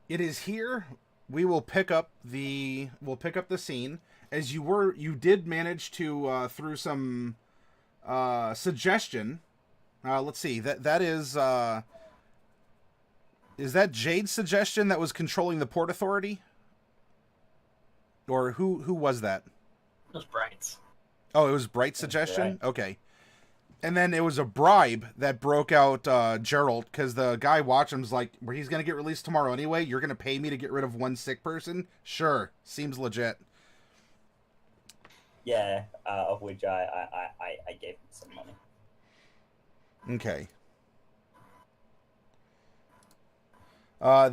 It is here. We will pick up the scene as you did manage to through some suggestion. Let's see. That is that Jade's suggestion that was controlling the Port Authority? Or who was that? Those brights. Oh, it was Bright's suggestion? Okay. And then it was a bribe that broke out Gerald, because the guy watching him's like, he's going to get released tomorrow anyway. You're going to pay me to get rid of one sick person? Sure. Seems legit. Yeah, of which I gave him some money. Okay.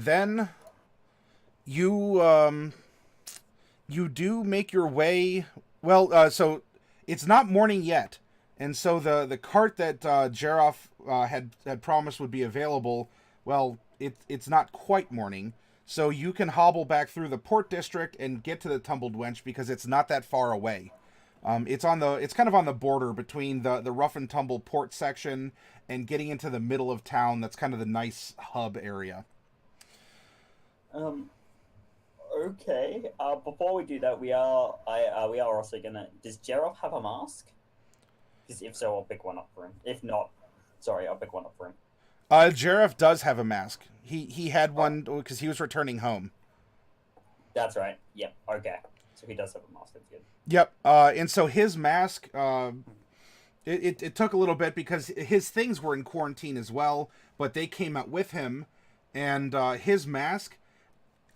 Then you you do make your way. Well, so it's not morning yet, and so the cart that Geroff had promised would be available. Well, it's not quite morning, so you can hobble back through the port district and get to the Tumbled Wench because it's not that far away. It's kind of on the border between the rough and tumble port section and getting into the middle of town. That's kind of the nice hub area. Okay. Before we do that, we are also gonna. Does Geroff have a mask? Because if so, I'll pick one up for him. If not, sorry, I'll pick one up for him. Geroff does have a mask. He had one because he was returning home. That's right. Yep. Okay. So he does have a mask. That's good. Yep. And so his mask, it took a little bit because his things were in quarantine as well, but they came out with him, and his mask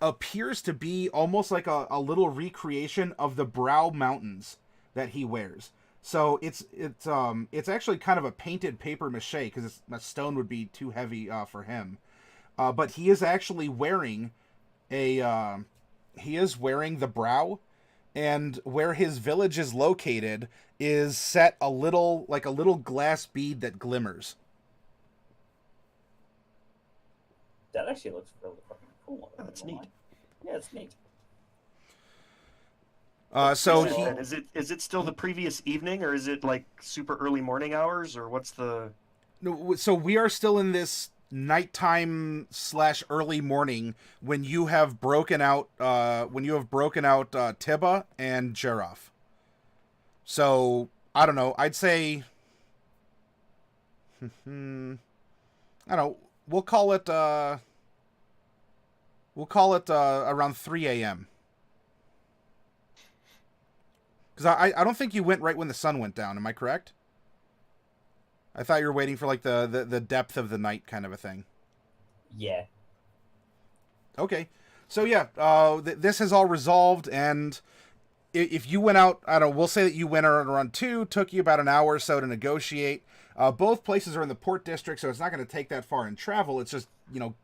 appears to be almost like a little recreation of the Brow Mountains that he wears. So it's actually kind of a painted paper mache because a stone would be too heavy for him. But he is actually wearing the brow, and where his village is located is set a little glass bead that glimmers. That actually looks really fucking cool. Oh, that's neat. Yeah, it's neat. So is it still the previous evening, or is it like super early morning hours, or what's the? No, so we are still in this nighttime / early morning when you have broken out Tibba and Geroff. So I don't know. I'd say I don't know. We'll call it around 3 a.m. Because I don't think you went right when the sun went down. Am I correct? I thought you were waiting for like the depth of the night kind of a thing. Yeah. Okay. So yeah, this has all resolved, and if you went out, I don't know, we'll say that you went around 2, took you about an hour or so to negotiate. Both places are in the port district, so it's not going to take that far in travel. It's just,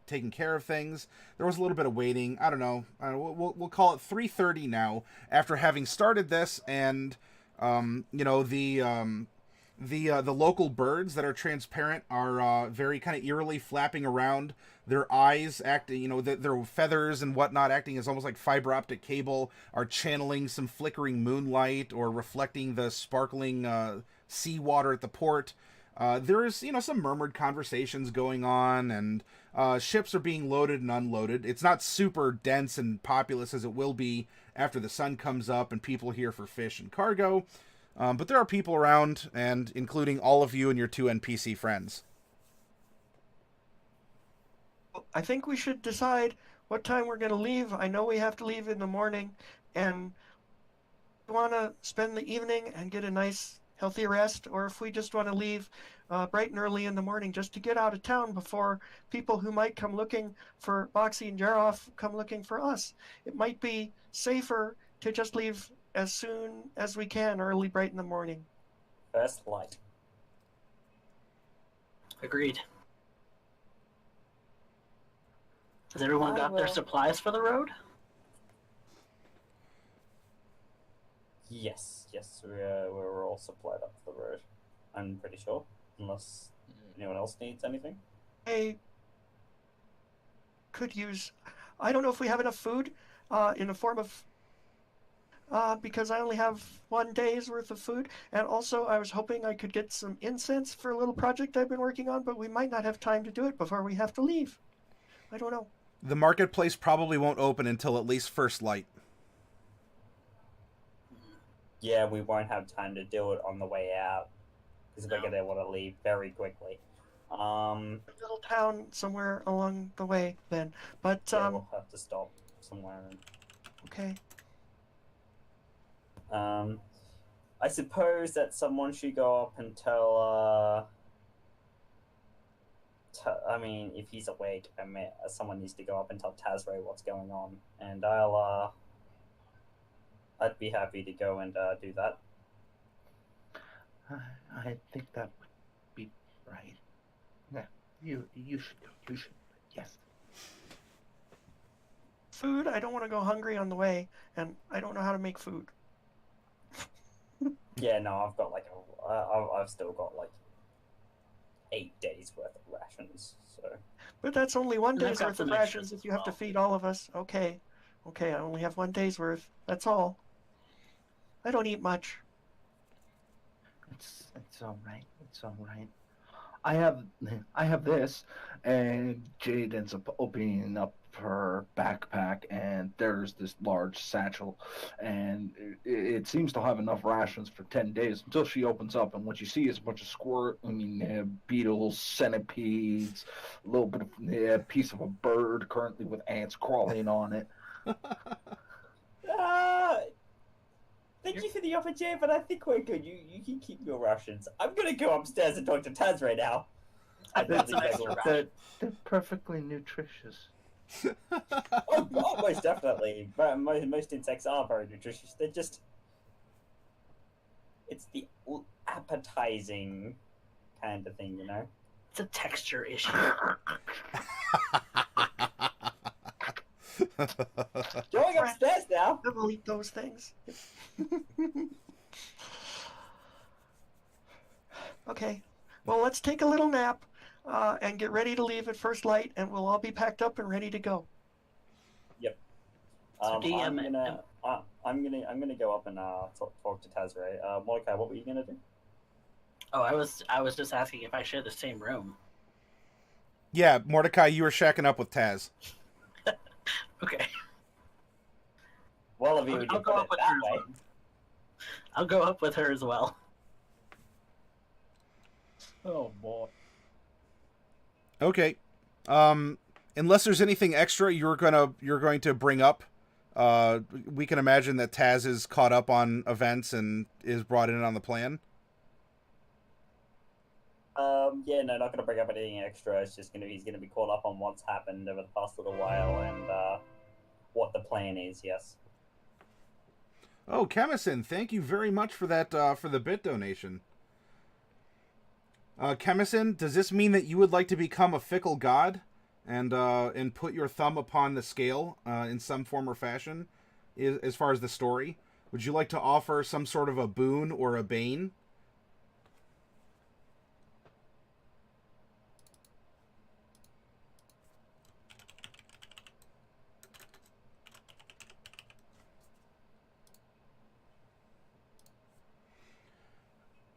taking care of things. There was a little bit of waiting. I don't know. We'll call it 3:30 now after having started this, and the local birds that are transparent are very kind of eerily flapping around. Their eyes acting, their feathers and whatnot acting as almost like fiber optic cable are channeling some flickering moonlight or reflecting the sparkling seawater at the port. There's, some murmured conversations going on, and ships are being loaded and unloaded. It's not super dense and populous as it will be after the sun comes up and people here for fish and cargo. But there are people around, and including all of you and your 2 NPC friends. I think we should decide what time we're going to leave. I know we have to leave in the morning, and we want to spend the evening and get a nice, healthy rest, or if we just want to leave bright and early in the morning just to get out of town before people who might come looking for Boxy and Geroff come looking for us. It might be safer to just leave as soon as we can, early, bright in the morning. First light. Agreed. Has everyone got their supplies for the road? Yes, we're all supplied up the road. I'm pretty sure, unless anyone else needs anything. I could use. I don't know if we have enough food in the form of. Because I only have 1 day's worth of food, and also I was hoping I could get some incense for a little project I've been working on, but we might not have time to do it before we have to leave. I don't know. The marketplace probably won't open until at least first light. Yeah, we won't have time to do it on the way out because we're gonna want to leave very quickly. A little town somewhere along the way, then. But Yeah, we'll have to stop somewhere. okay. I suppose that someone should go up and tell. I mean, if he's awake, someone needs to go up and tell Tazray what's going on, and I'd be happy to go and do that. I think that would be right. Yeah, you should go. You should. Yes. Food? I don't want to go hungry on the way, and I don't know how to make food. Yeah, no, I've got I've still got 8 days worth of rations. So. But that's only one And I've day's got worth of some rations extras if as you have to well. feed all of us. Okay. Okay, I only have 1 day's worth. That's all. I don't eat much. It's all right. It's all right. I have this, and Jade ends up opening up her backpack, and there's this large satchel, and it seems to have enough rations for 10 days until she opens up, and what you see is a bunch of beetles, centipedes, a little bit of a piece of a bird currently with ants crawling on it. Thank you for the offer, Jay, but I think we're good. You can keep your rations. I'm gonna go upstairs and talk to Taz right now. I've got some extra rations. They're perfectly nutritious. Oh, most definitely. But most insects are very nutritious. They're just... It's the appetizing kind of thing, you know? It's a texture issue. Going upstairs now! I will eat those things. Okay. Well, let's take a little nap and get ready to leave at first light, and we'll all be packed up and ready to go. Yep. So I'm gonna go up and talk to Tazray. Mordecai, what were you gonna do? Oh, I was just asking if I share the same room. Yeah, Mordecai, you were shacking up with Taz. Okay. Well, if you would I'll go put up it with that her as way. well. I'll go up with her as well. Oh boy. Okay. Unless there's anything extra you're going to bring up, we can imagine that Taz is caught up on events and is brought in on the plan. Yeah, no, not gonna bring up anything extra. It's just he's gonna be caught up on what's happened over the past little while and what the plan is. Yes. Oh, Chemison, thank you very much for that for the bit donation. Chemison, does this mean that you would like to become a fickle god and put your thumb upon the scale in some form or fashion, as far as the story? Would you like to offer some sort of a boon or a bane?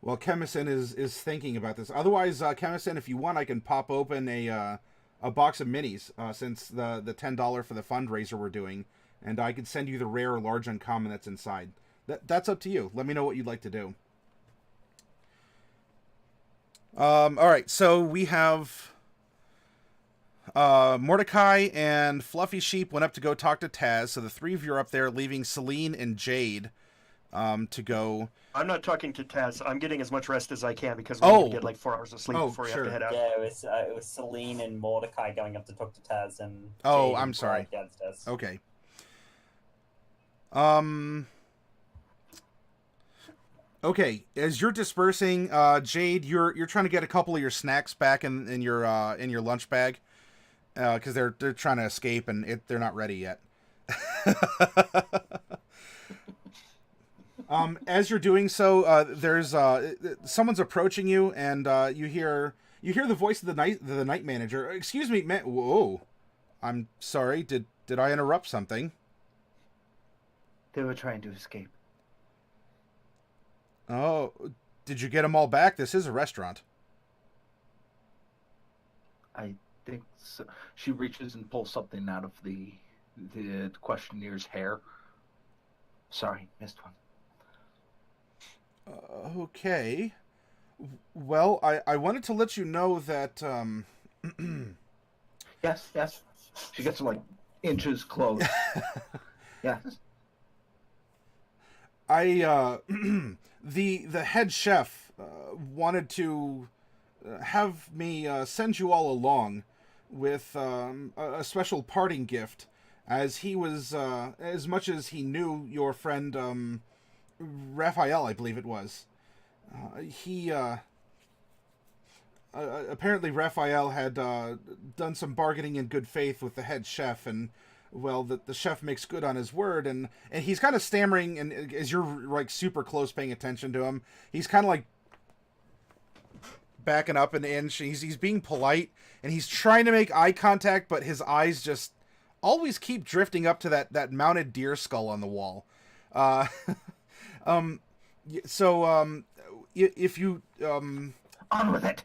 Well, Chemison is thinking about this. Otherwise, Chemison, if you want, I can pop open a box of minis since the $10 for the fundraiser we're doing, and I could send you the rare or large uncommon that's inside. That's up to you. Let me know what you'd like to do. All right, so we have Mordecai and Fluffy Sheep went up to go talk to Taz. So the three of you are up there, leaving Celine and Jade to go. I'm not talking to Taz. I'm getting as much rest as I can because we're going to get 4 hours of sleep before we have to head out. Yeah, it was Celine and Mordecai going up to talk to Taz and. Oh, Jade I'm sorry. Downstairs. Okay. Okay, as you're dispersing, Jade, you're trying to get a couple of your snacks back in your lunch bag, because they're trying to escape and they're not ready yet. As you're doing so, there's someone's approaching you, and you hear the voice of the night manager. Excuse me, man. Whoa, I'm sorry. Did I interrupt something? They were trying to escape. Oh, did you get them all back? This is a restaurant. I think so. She reaches and pulls something out of the questionnaires' hair. Sorry, missed one. Okay. Well, I wanted to let you know that Yes, yes. She gets like inches close. Yes. I the head chef wanted to have me send you all along with a special parting gift, as he was as much as he knew your friend Raphael, I believe it was. He apparently Raphael had done some bargaining in good faith with the head chef, and well, the chef makes good on his word, and he's kind of stammering, and as you're like super close paying attention to him, he's kind of like backing up an inch. He's being polite, and he's trying to make eye contact, but his eyes just always keep drifting up to that mounted deer skull on the wall. Uh, if you On with it.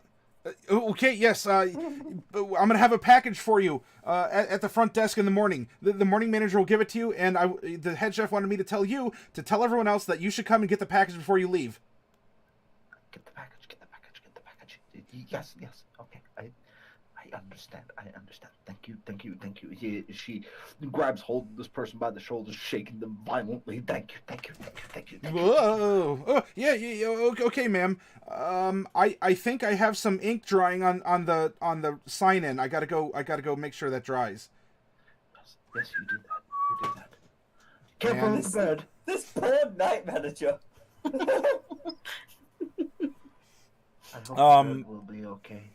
Okay, yes. I'm gonna have a package for you at the front desk in the morning. The morning manager will give it to you, and the head chef wanted me to tell you to tell everyone else that you should come and get the package before you leave. Get the package. Get the package. Get the package. Yes, yes. Okay, I understand. I understand. Thank you. Thank you. Thank you. She grabs hold of this person by the shoulders, shaking them violently. Thank you. Thank you. Thank you. Thank you. Thank you. Whoa. Oh, yeah. Okay, ma'am. I think I have some ink drying on the sign in. I gotta go make sure that dries. Yes, you do that. You do that. Careful And- with the bed. This poor night manager. I hope the bed will be okay.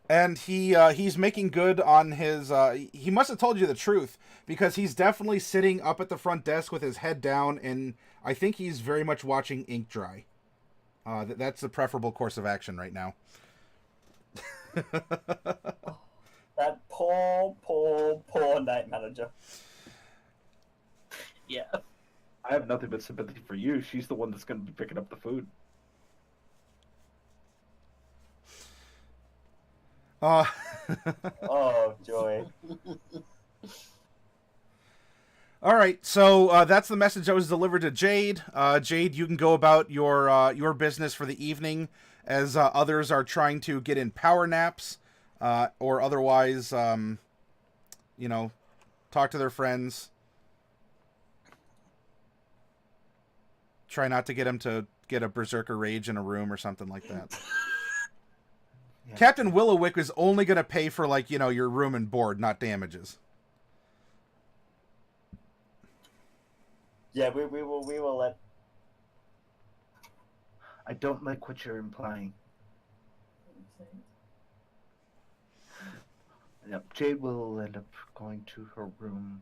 And he's making good on his he must have told you the truth, because he's definitely sitting up at the front desk with his head down, and I think he's very much watching ink dry. That's the preferable course of action right now. That poor night manager. Yeah. I have nothing but sympathy for you. She's the one that's going to be picking up the food. Oh, joy. All right, so that's the message that was delivered to Jade. Jade, you can go about your business for the evening, as others are trying to get in power naps, or otherwise, talk to their friends. Try not to get them to get a berserker rage in a room or something like that. Yeah. Captain Willowick is only going to pay for, your room and board, not damages. Yeah, we will let. I don't like what you're implying. Yep, Jade will end up going to her room,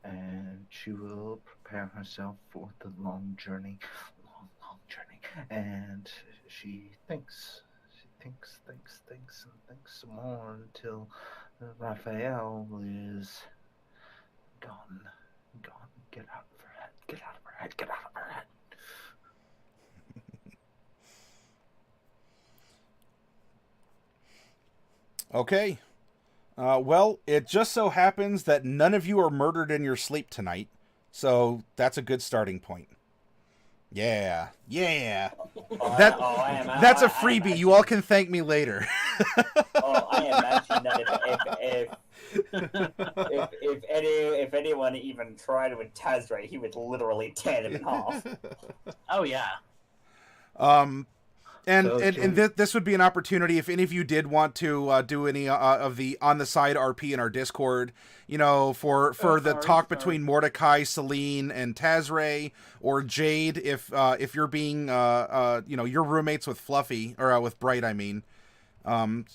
and she will prepare herself for the long journey. And she thinks some more until Raphael is gone. Get out of her head. Get out of her head. Get out of her head. Okay. Well, it just so happens that none of you are murdered in your sleep tonight, so that's a good starting point. Yeah. That's a freebie. You all can thank me later. I imagine that if anyone even tried with Tazray, he would literally tear them in half. Oh yeah. This would be an opportunity if any of you did want to do any of the on the side RP in our Discord, for the talk between Mordecai, Celine, and Tazray, or Jade, if you're being your roommates with Fluffy, or with Bright, I mean.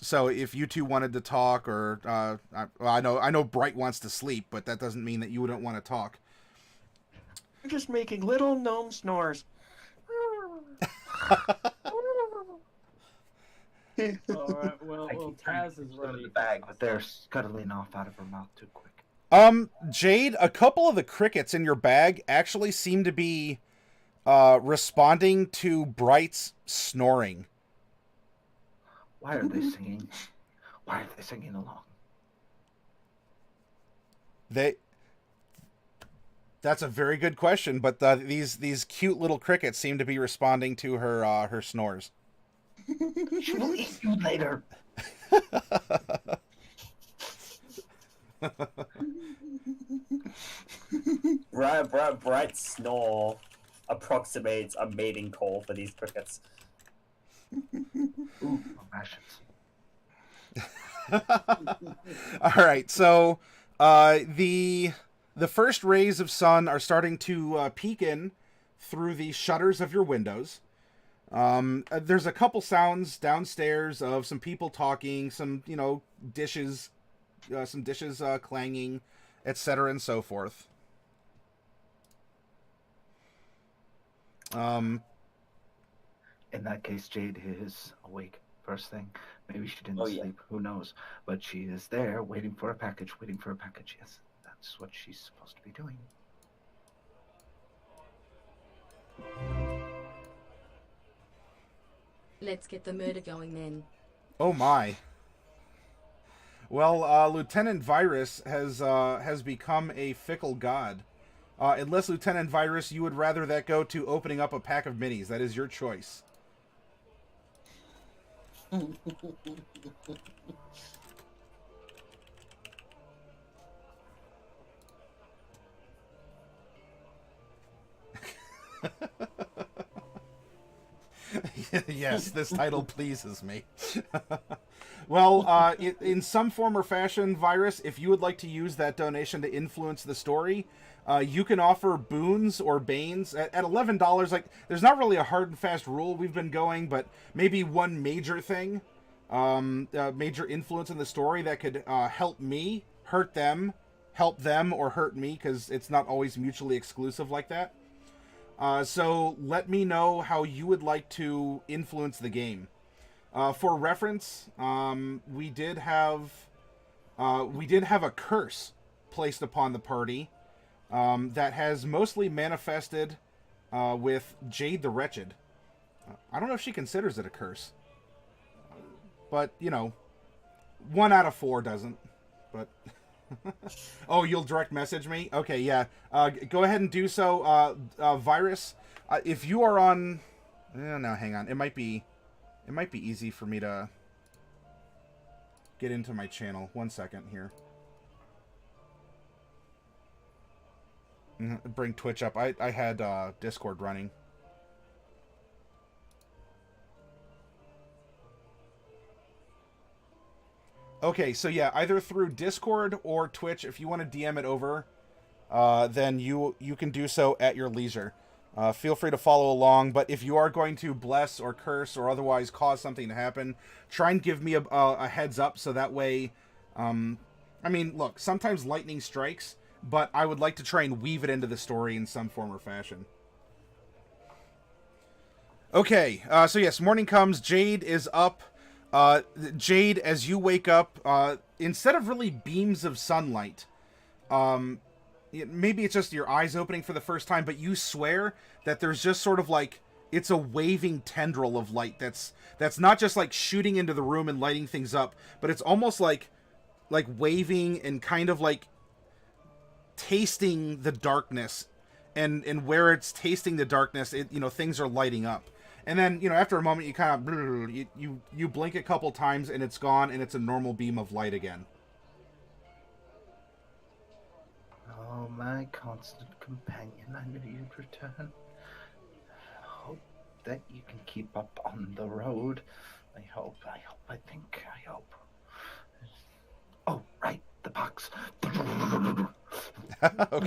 So if you two wanted to talk, or I know Bright wants to sleep, but that doesn't mean that you wouldn't want to talk. We're just making little gnome snores. Alright, well, Taz is Put in ready. the bag, but they're scuttling off out of her mouth too quick. Jade, a couple of the crickets in your bag actually seem to be responding to Bright's snoring. Why are they singing? Why are they singing along? That's a very good question, but these cute little crickets seem to be responding to her snores. She will eat you later. Bright snore approximates a mating call for these crickets. Ooh, rations. All right, so the first rays of sun are starting to peek in through the shutters of your windows. There's a couple sounds downstairs of some people talking, some dishes, clanging, etc. and so forth. In that case, Jade is awake first thing. Maybe she didn't sleep. Who knows? But she is there waiting for a package, Yes, that's what she's supposed to be doing. Let's get the murder going then. Oh my. Well, Lieutenant Virus has become a fickle god. Unless, Lieutenant Virus, you would rather that go to opening up a pack of minis. That is your choice. Yes, this title pleases me. Well, in some form or fashion, Virus, if you would like to use that donation to influence the story, you can offer boons or banes at $11. Like, there's not really a hard and fast rule we've been going, but maybe one major thing, major influence in the story that could help me, hurt them, help them, or hurt me, because it's not always mutually exclusive like that. So let me know how you would like to influence the game. For reference, we did have a curse placed upon the party that has mostly manifested with Jade the Wretched. I don't know if she considers it a curse, but 1 out of 4 doesn't. But oh, you'll direct message me? Okay, yeah. Go ahead and do so. Virus, if you are on... No, hang on. It might be easy for me to get into my channel. 1 second here. Bring Twitch up. I had Discord running. Okay, so yeah, either through Discord or Twitch, if you want to DM it over, then you can do so at your leisure. Feel free to follow along, but if you are going to bless or curse or otherwise cause something to happen, try and give me a heads up so that way... I mean, look, sometimes lightning strikes, but I would like to try and weave it into the story in some form or fashion. Okay, so yes, morning comes, Jade is up. Jade, as you wake up, instead of really beams of sunlight, maybe it's just your eyes opening for the first time, but you swear that there's just sort of like, it's a waving tendril of light that's not just like shooting into the room and lighting things up, but it's almost like waving and kind of like tasting the darkness, and where it's tasting the darkness, things are lighting up. And then, after a moment, you kind of... You blink a couple times, and it's gone, and it's a normal beam of light again. Oh, my constant companion, I knew you'd return. I hope that you can keep up on the road. I hope. Oh, right, the box. Okay.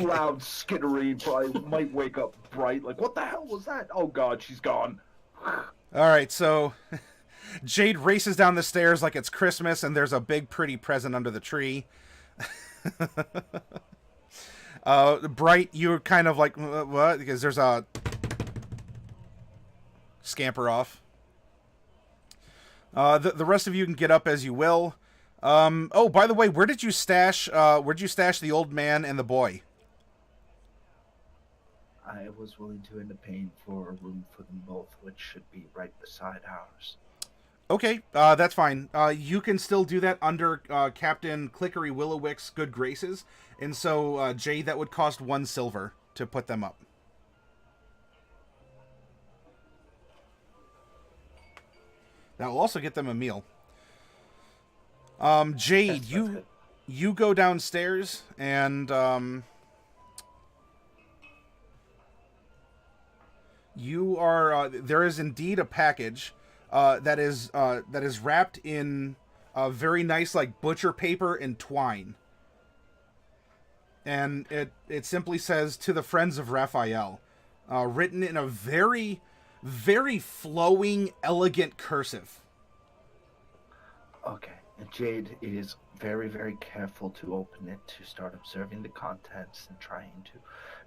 Loud skittery, probably might wake up Bright. Like, what the hell was that? Oh, God, she's gone. Alright, so Jade races down the stairs like it's Christmas and there's a big pretty present under the tree. Bright, you're kind of like, what? Because there's a... Scamper off. The rest of you can get up as you will. Oh, by the way, where'd you stash the old man and the boy? I was willing to end up paying for a room for them both, which should be right beside ours. Okay, that's fine. You can still do that under Captain Clickery Willowick's good graces, and so Jay, that would cost 1 silver to put them up. That will also get them a meal. Jade, That's you good. you go downstairs and you are there is indeed a package that is wrapped in very nice like butcher paper and twine, and it simply says to the friends of Raphael, written in a very very flowing elegant cursive. Okay. And Jade is very, very careful to open it, to start observing the contents and trying to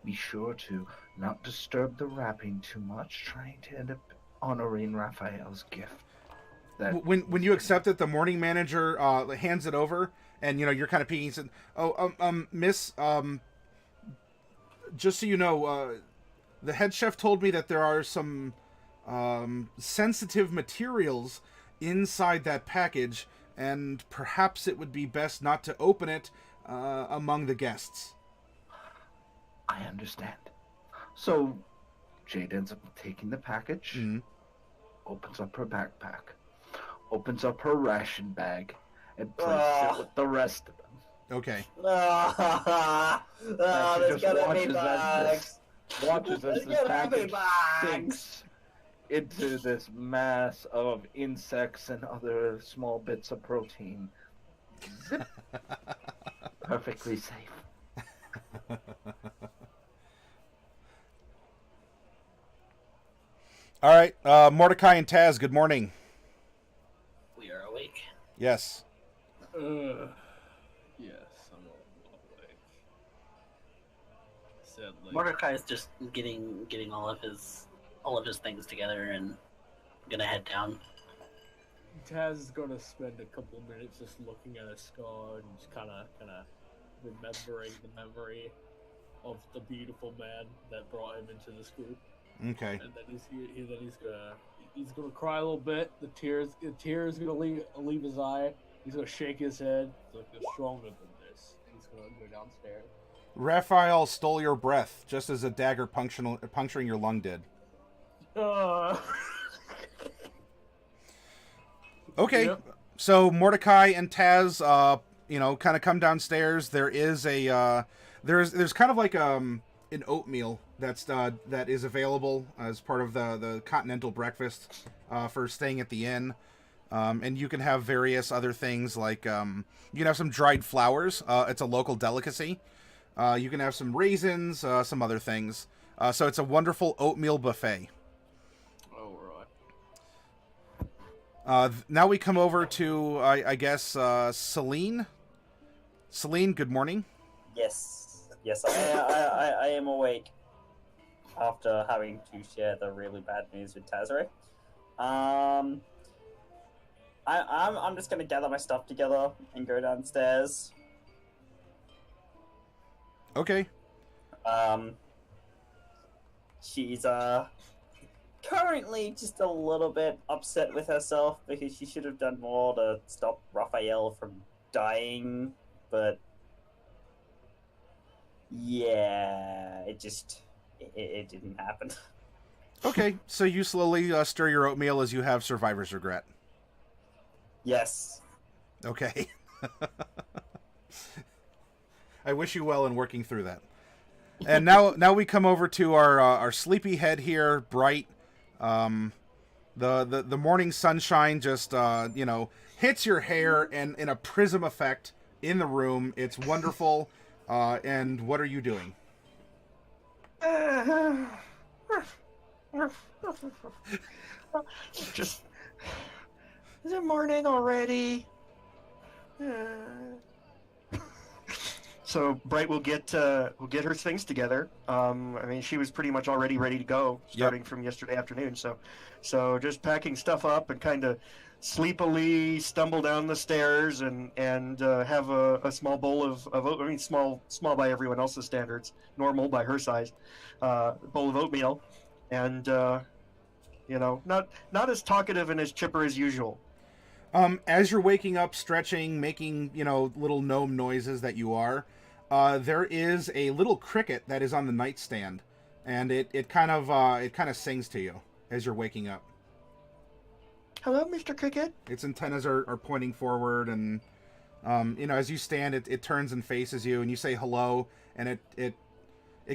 be sure to not disturb the wrapping too much, trying to end up honoring Raphael's gift. When you accept it, the morning manager hands it over, and you're kind of peeking. Said, "Oh, Miss, just so you know, the head chef told me that there are some sensitive materials inside that package, and perhaps it would be best not to open it among the guests." I understand. So, Jade ends up taking the package, Mhm. opens up her backpack, opens up her ration bag, and places it with the rest of them. Okay. Ah, And she there's just gonna be watches bugs. watches as There's this gonna be package bugs. sinks into this mass of insects and other small bits of protein. Zip. Perfectly safe. All right, Mordecai and Taz. Good morning. We are awake. Yes. Yes, I'm awake. Sadly. Mordecai is just getting all of his things together and gonna head down. Taz is gonna spend a couple minutes just looking at his scar and just kind of remembering the memory of the beautiful man that brought him into this group. Okay. And then he's gonna cry a little bit. The tears gonna leave his eye. He's gonna shake his head. He's like, "They're stronger than this." And he's gonna go downstairs. Raphael stole your breath just as a dagger puncturing your lung did. Okay, Yep. so Mordecai and Taz, kind of come downstairs. There is a there's kind of like an oatmeal that is available as part of the continental breakfast for staying at the inn, and you can have various other things like you can have some dried flowers. It's a local delicacy. You can have some raisins, some other things. So it's a wonderful oatmeal buffet. Now we come over to, I guess, Celine. Celine, good morning. Yes, I am awake after having to share the really bad news with Tazare. I'm just gonna gather my stuff together and go downstairs. Okay. She's currently just a little bit upset with herself because she should have done more to stop Raphael from dying, but yeah, it didn't happen. Okay, so you slowly stir your oatmeal as you have survivor's regret. Yes. Okay. I wish you well in working through that. And now we come over to our sleepyhead here, Bright. The morning sunshine just hits your hair and in a prism effect in the room. It's wonderful. And what are you doing? Just is it morning already? So Bright will get her things together. I mean, she was pretty much already ready to go starting from yesterday afternoon. So just packing stuff up and kind of sleepily stumble down the stairs and have a small bowl of I mean small by everyone else's standards, normal by her size, bowl of oatmeal, and not as talkative and as chipper as usual. As you're waking up, stretching, making, little gnome noises that you are, there is a little cricket that is on the nightstand, and it kind of sings to you as you're waking up. Hello, Mr. Cricket. Its antennas are pointing forward, and as you stand, it turns and faces you, and you say hello, and it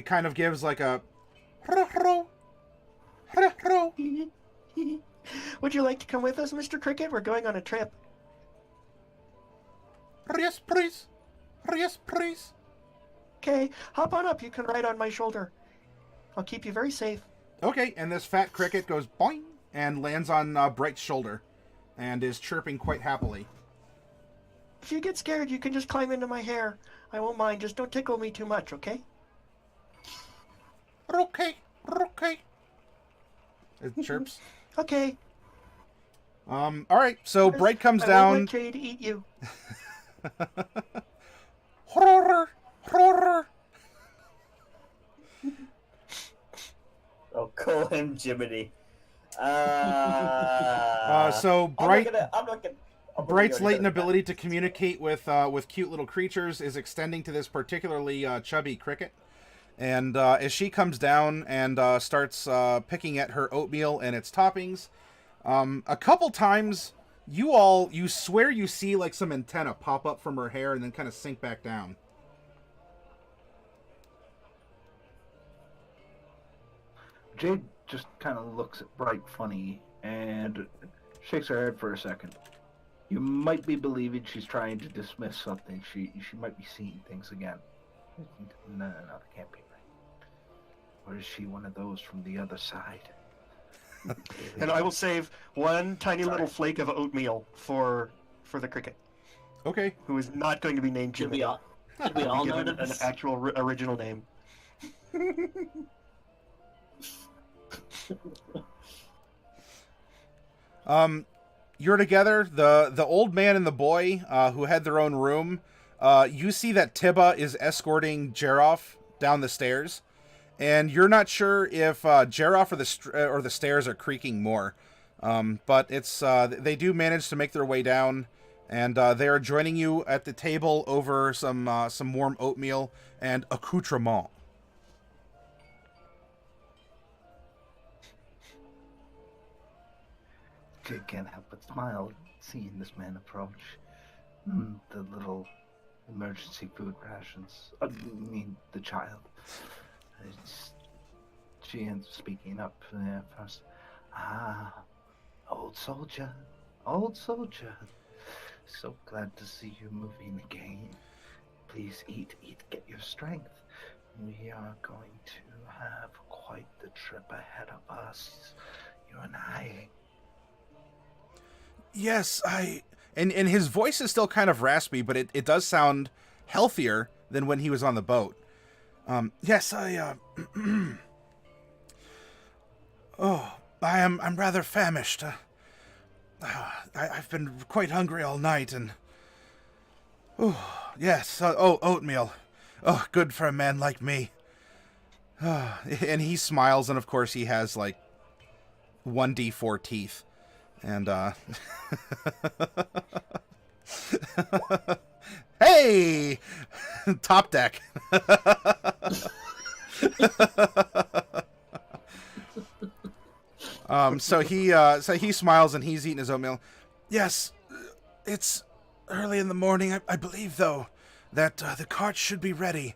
kind of gives like a hello. Would you like to come with us, Mr. Cricket? We're going on a trip. Yes, please. Yes, please. Okay, hop on up. You can ride on my shoulder. I'll keep you very safe. Okay, and this fat cricket goes boing and lands on Bright's shoulder and is chirping quite happily. If you get scared, you can just climb into my hair. I won't mind. Just don't tickle me too much, okay? Okay. It chirps. Okay. All right, so Bright comes I down. won't let Jade eat you. Horror. I'll call him Jiminy. So I'm Bright. not gonna. Bright's latent ability to communicate with cute little creatures is extending to this particularly chubby cricket. And as she comes down and starts picking at her oatmeal and its toppings, a couple times you swear you see like some antenna pop up from her hair and then kind of sink back down. Jade just kind of looks at Bright funny and shakes her head for a second. You might be believing she's trying to dismiss something. She might be seeing things again. No, that can't be right. Or is she one of those from the other side? And I will save one tiny little flake of oatmeal for the cricket, Okay. who is not going to be named Should Jimmy. we all know Given an this? actual original name. You're together. The old man and the boy who had their own room. You see that Tibba is escorting Geroff down the stairs, and you're not sure if Geroff or the stairs are creaking more. But it's they do manage to make their way down, and they are joining you at the table over some warm oatmeal and accoutrement. Jade can't help but smile seeing this man approach. The little emergency food rations. I mean, the child. She ends up speaking up first. Old soldier. So glad to see you moving again. Please eat, get your strength. We are going to have quite the trip ahead of us, you and I. Yes, and his voice is still kind of raspy, but it does sound healthier than when he was on the boat. Yes, I'm rather famished. I've been quite hungry all night, and yes, oatmeal. Oh, good for a man like me. And he smiles, and of course he has like 1d4 teeth. And, hey! Top deck. So he smiles and he's eating his oatmeal. Yes, it's early in the morning. I believe, though, that the cart should be ready.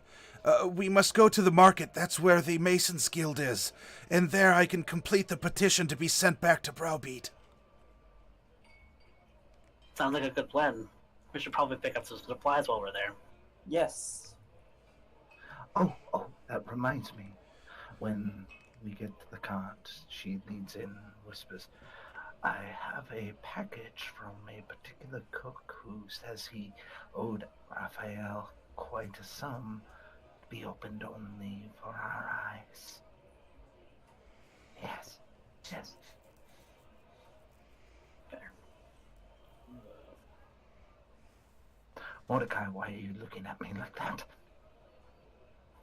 We must go to the market. That's where the Masons Guild is. And there I can complete the petition to be sent back to Browbeat. Sounds like a good plan. We should probably pick up some supplies while we're there. Yes. Oh, that reminds me. When we get to the cart, she leans in and whispers, I have a package from a particular cook who says he owed Raphael quite a sum, to be opened only for our eyes. Yes. Fair. Mordecai, why are you looking at me like that?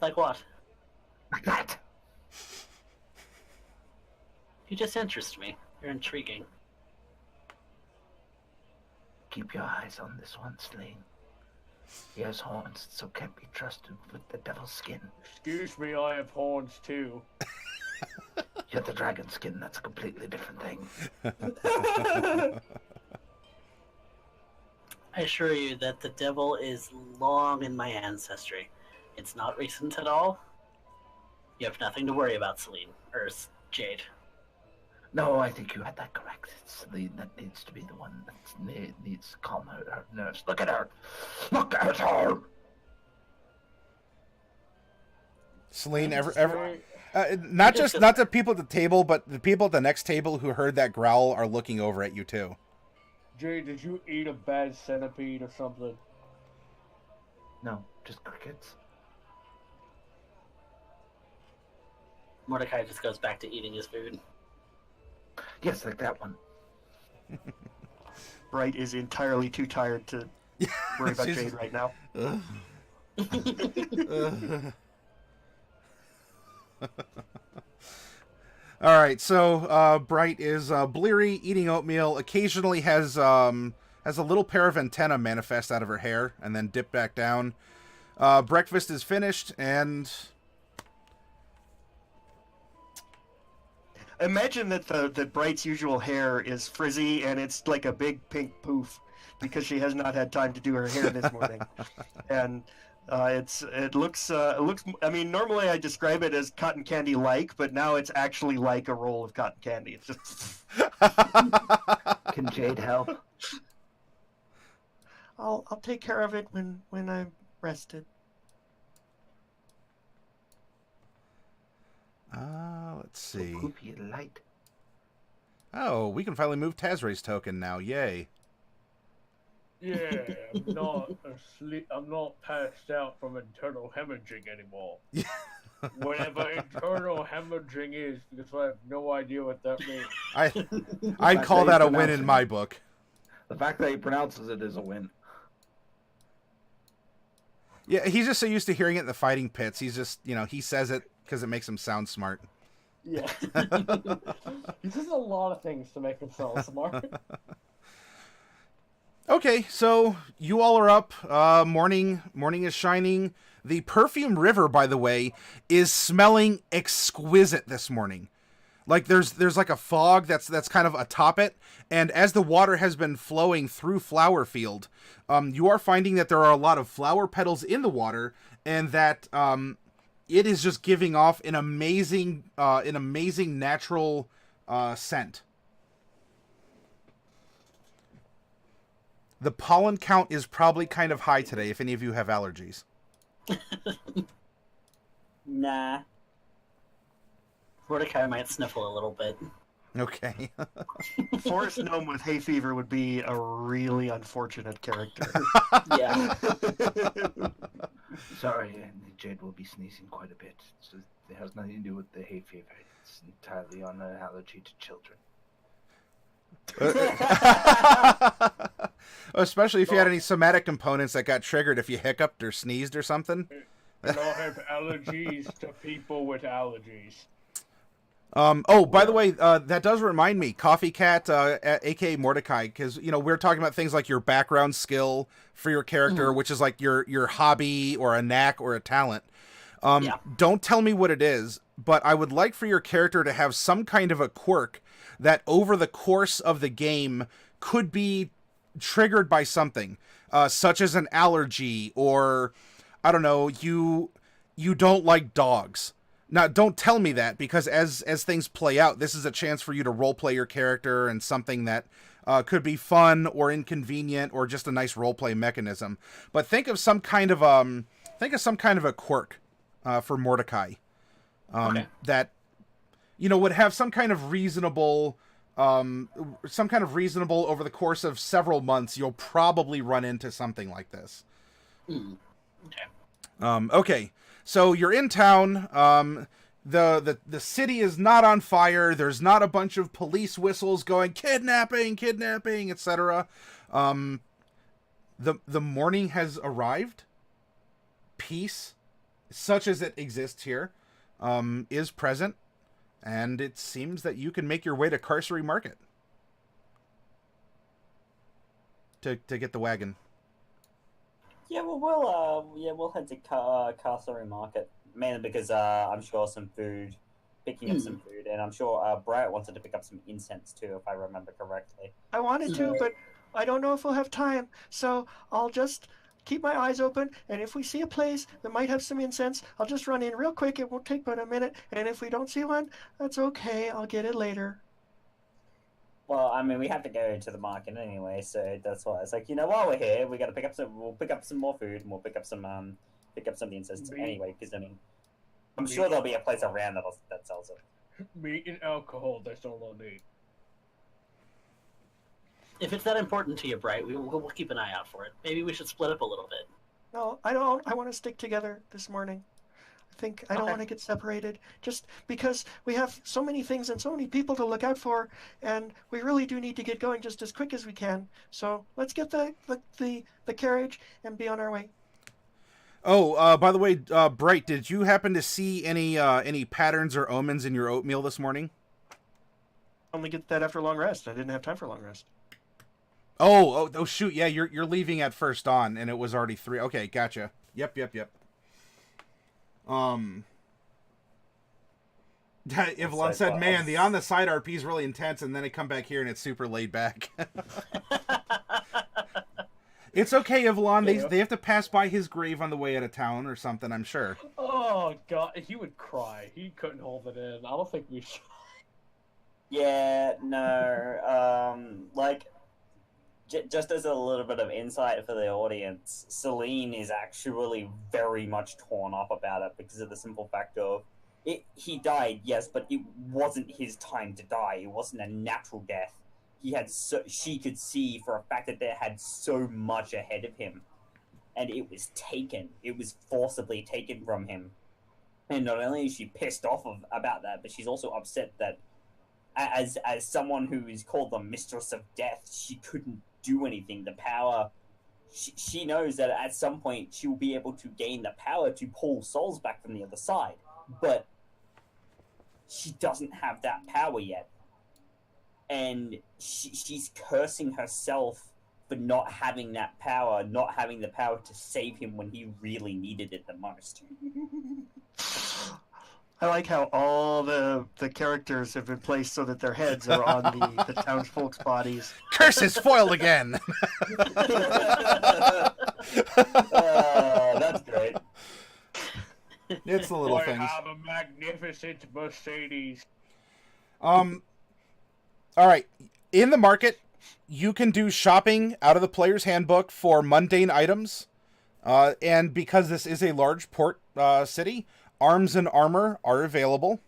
Like what? Like that? You just interest me. You're intriguing. keep your eyes on this one, Sling. He has horns, so can't be trusted with the devil's skin. Excuse me, I have horns too. You're the dragon skin, that's a completely different thing. I assure you that the devil is long in my ancestry. It's not recent at all. You have nothing to worry about, Celine. Or Jade. No, I think you had that correct. It's Celine that needs to be the one that needs to calm her nerves. Look at her! Look at her! Celine, not the people at the table, but the people at the next table who heard that growl are looking over at you too. Jay, did you eat a bad centipede or something? No, just crickets. Mordecai just goes back to eating his food. Yes, like that one. Bright is entirely too tired to worry about Jade right now. All right, so Bright is bleary, eating oatmeal. Occasionally has a little pair of antennae manifest out of her hair and then dip back down. Breakfast is finished, and Imagine that Bright's usual hair is frizzy and it's like a big pink poof because she has not had time to do her hair this morning, and it looks. I mean, normally I describe it as cotton candy like, but now it's actually like a roll of cotton candy. It's just. Can Jade help? I'll take care of it when I'm rested. Let's see. Poopy light. Oh, we can finally move Tazray's token now. Yay. Yeah, I'm not asleep. I'm not passed out from internal hemorrhaging anymore. Whatever internal hemorrhaging is, because I have no idea what that means. I'd call that a win in my book. The fact that he pronounces it is a win. Yeah, he's just so used to hearing it in the fighting pits. He's just, he says it because it makes him sound smart. Yeah. He does a lot of things to make him sound smart. Okay, so you all are up. Morning is shining. The Perfume River, by the way, is smelling exquisite this morning. Like there's like a fog that's kind of atop it, and as the water has been flowing through Flowerfield, you are finding that there are a lot of flower petals in the water, and that it is just giving off an amazing natural scent. The pollen count is probably kind of high today, if any of you have allergies. Nah. Mordecai might sniffle a little bit. Okay. Forest Gnome with hay fever would be a really unfortunate character. Yeah. Sorry, Jade will be sneezing quite a bit. It has nothing to do with the hay fever. It's entirely on an allergy to children. Especially if you had any somatic components that got triggered if you hiccuped or sneezed or something. And I have allergies to people with allergies. By the way, that does remind me, Coffee Cat, aka Mordecai, because we're talking about things like your background skill for your character, which is like your hobby or a knack or a talent. Don't tell me what it is, but I would like for your character to have some kind of a quirk that over the course of the game could be triggered by something, such as an allergy, or I don't know, you don't like dogs. Now, don't tell me that, because as things play out, this is a chance for you to roleplay your character and something that could be fun or inconvenient or just a nice roleplay mechanism. But think of some kind of a quirk for Mordecai that would have some kind of reasonable over the course of several months. You'll probably run into something like this. Okay. Okay. So you're in town. The city is not on fire. There's not a bunch of police whistles going kidnapping, etc. The morning has arrived. Peace, such as it exists here, is present, and it seems that you can make your way to Carcery Market. to get the wagon. Yeah, well, we'll head to Castlery Market mainly because I'm sure picking up some food, and I'm sure Bright wanted to pick up some incense too, if I remember correctly. I wanted to, but I don't know if we'll have time, so I'll just keep my eyes open, and if we see a place that might have some incense, I'll just run in real quick. It won't take but a minute, and if we don't see one, that's okay. I'll get it later. Well, I mean, we have to go to the market anyway, so that's why it's like, while we're here, we got to pick up we'll pick up some more food, and we'll pick up some of the incense anyway, because I mean, I'm sure there'll be a place around that sells it. Meat and alcohol, that's all I need. If it's that important to you, Bright, we'll keep an eye out for it. Maybe we should split up a little bit. No, I don't. I want to stick together this morning. I don't want to get separated, just because we have so many things and so many people to look out for, and we really do need to get going just as quick as we can. So let's get the carriage and be on our way. Oh, by the way, Bright, did you happen to see any patterns or omens in your oatmeal this morning? Only get that after a long rest. I didn't have time for a long rest. Oh, shoot, yeah, you're leaving at first dawn, and it was already 3. Okay, gotcha. Yep. Yvonne said, "Man, the on the side RP is really intense, and then I come back here and it's super laid back." It's okay, Yvonne. They have to pass by his grave on the way out of town or something, I'm sure. Oh god, he would cry. He couldn't hold it in. I don't think we should. Yeah, no. Just as a little bit of insight for the audience, Celine is actually very much torn up about it because of the simple fact of he died, yes, but it wasn't his time to die. It wasn't a natural death. She could see for a fact that there had so much ahead of him, and it was taken. It was forcibly taken from him. And not only is she pissed off about that, but she's also upset that as someone who is called the Mistress of Death, she couldn't do anything. The power, she knows that at some point she will be able to gain the power to pull souls back from the other side, but she doesn't have that power yet, and she's cursing herself for not having that power, not having the power to save him when he really needed it the most. I like how all the characters have been placed so that their heads are on the townsfolk's bodies. Curse is foiled again! That's great. It's the little things. I have a magnificent Mercedes. Alright. In the market, you can do shopping out of the player's handbook for mundane items. And because this is a large port city, arms and armor are available.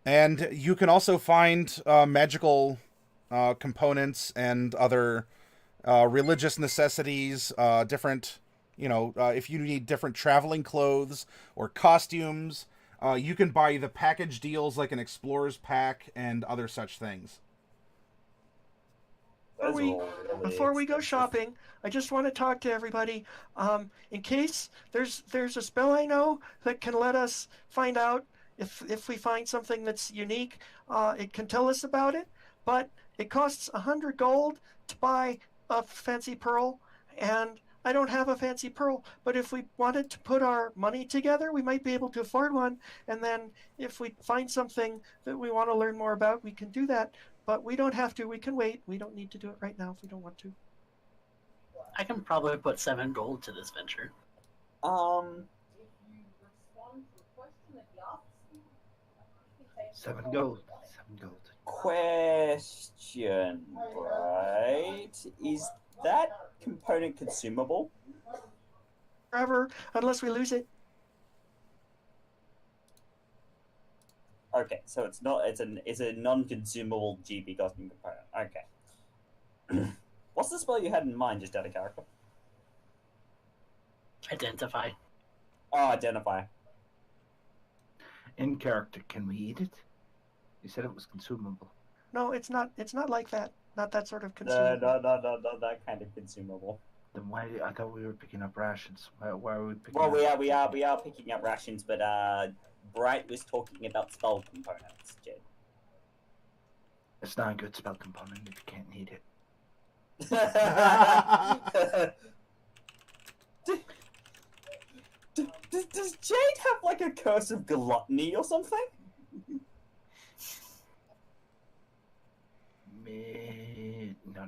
And you can also find magical components and other religious necessities, different, if you need different traveling clothes or costumes, you can buy the package deals like an explorer's pack and other such things. Before we go shopping, I just want to talk to everybody. In case there's a spell I know that can let us find out if we find something that's unique, it can tell us about it. But it costs 100 gold to buy a fancy pearl, and I don't have a fancy pearl. But if we wanted to put our money together, we might be able to afford one. And then if we find something that we want to learn more about, we can do that. But we don't have to. We can wait. We don't need to do it right now if we don't want to. I can probably put 7 gold to this venture. Seven gold. Question, right? Is that component consumable? Forever, unless we lose it. Okay, so it's not. It's a non-consumable GB costume component. Okay. What's the spell you had in mind, just out of character? Identify. Oh, identify. In character, can we eat it? You said it was consumable. No, it's not. It's not like that. Not that sort of consumable. No, that kind of consumable. Then why? I thought we were picking up rations. Why are we picking? Well, up... we are picking up rations, but Bright was talking about spell components, Jed. It's not a good spell component if you can't eat it. Does Jade have like a curse of gluttony or something? No.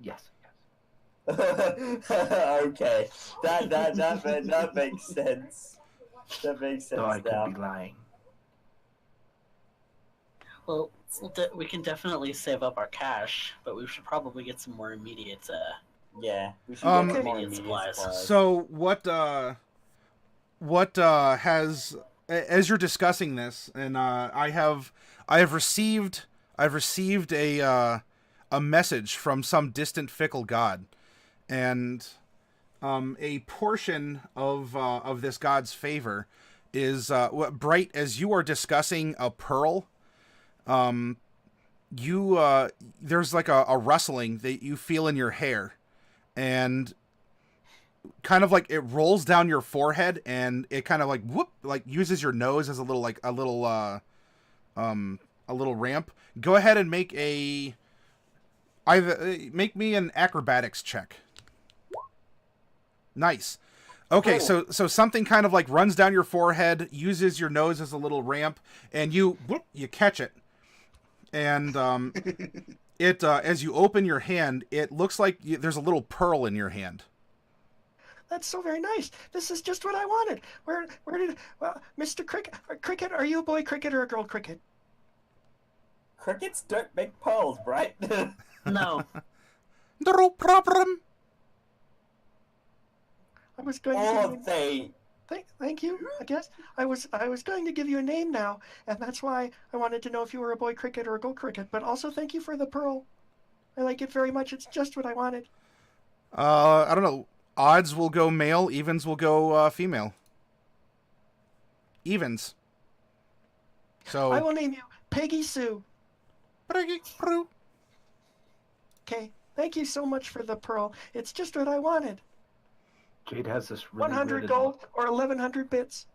Yes. Okay, that makes sense. That makes sense Though I could now. be lying. Well, we can definitely save up our cash, but we should probably get some more immediate. Yeah, we should Um, get more Immediate immediate supplies. So what has, as you're discussing this, and I've received a message from some distant fickle god, and a portion of this god's favor is Bright, as you are discussing a pearl. There's like a rustling that you feel in your hair, and kind of like it rolls down your forehead, and it kind of like whoop, like uses your nose as a little ramp. Go ahead and make me an acrobatics check. Nice. Okay, Cool. so something kind of like runs down your forehead, uses your nose as a little ramp, and you catch it. And it as you open your hand, it looks like there's a little pearl in your hand. That's so very nice. This is just what I wanted. Where did Mr. Cricket? Are you a boy cricket or a girl cricket? Crickets don't make pearls, right? No, No problem. I was going to Or give you, they. thank you. I guess I was going to give you a name now, and that's why I wanted to know if you were a boy cricket or a girl cricket. But also thank you for the pearl. I like it very much. It's just what I wanted. I don't know. Odds will go male, evens will go female. Evens. So I will name you Peggy Sue. Okay. Thank you so much for the pearl. It's just what I wanted. Jade has this really 100 weird gold or 1,100 bits.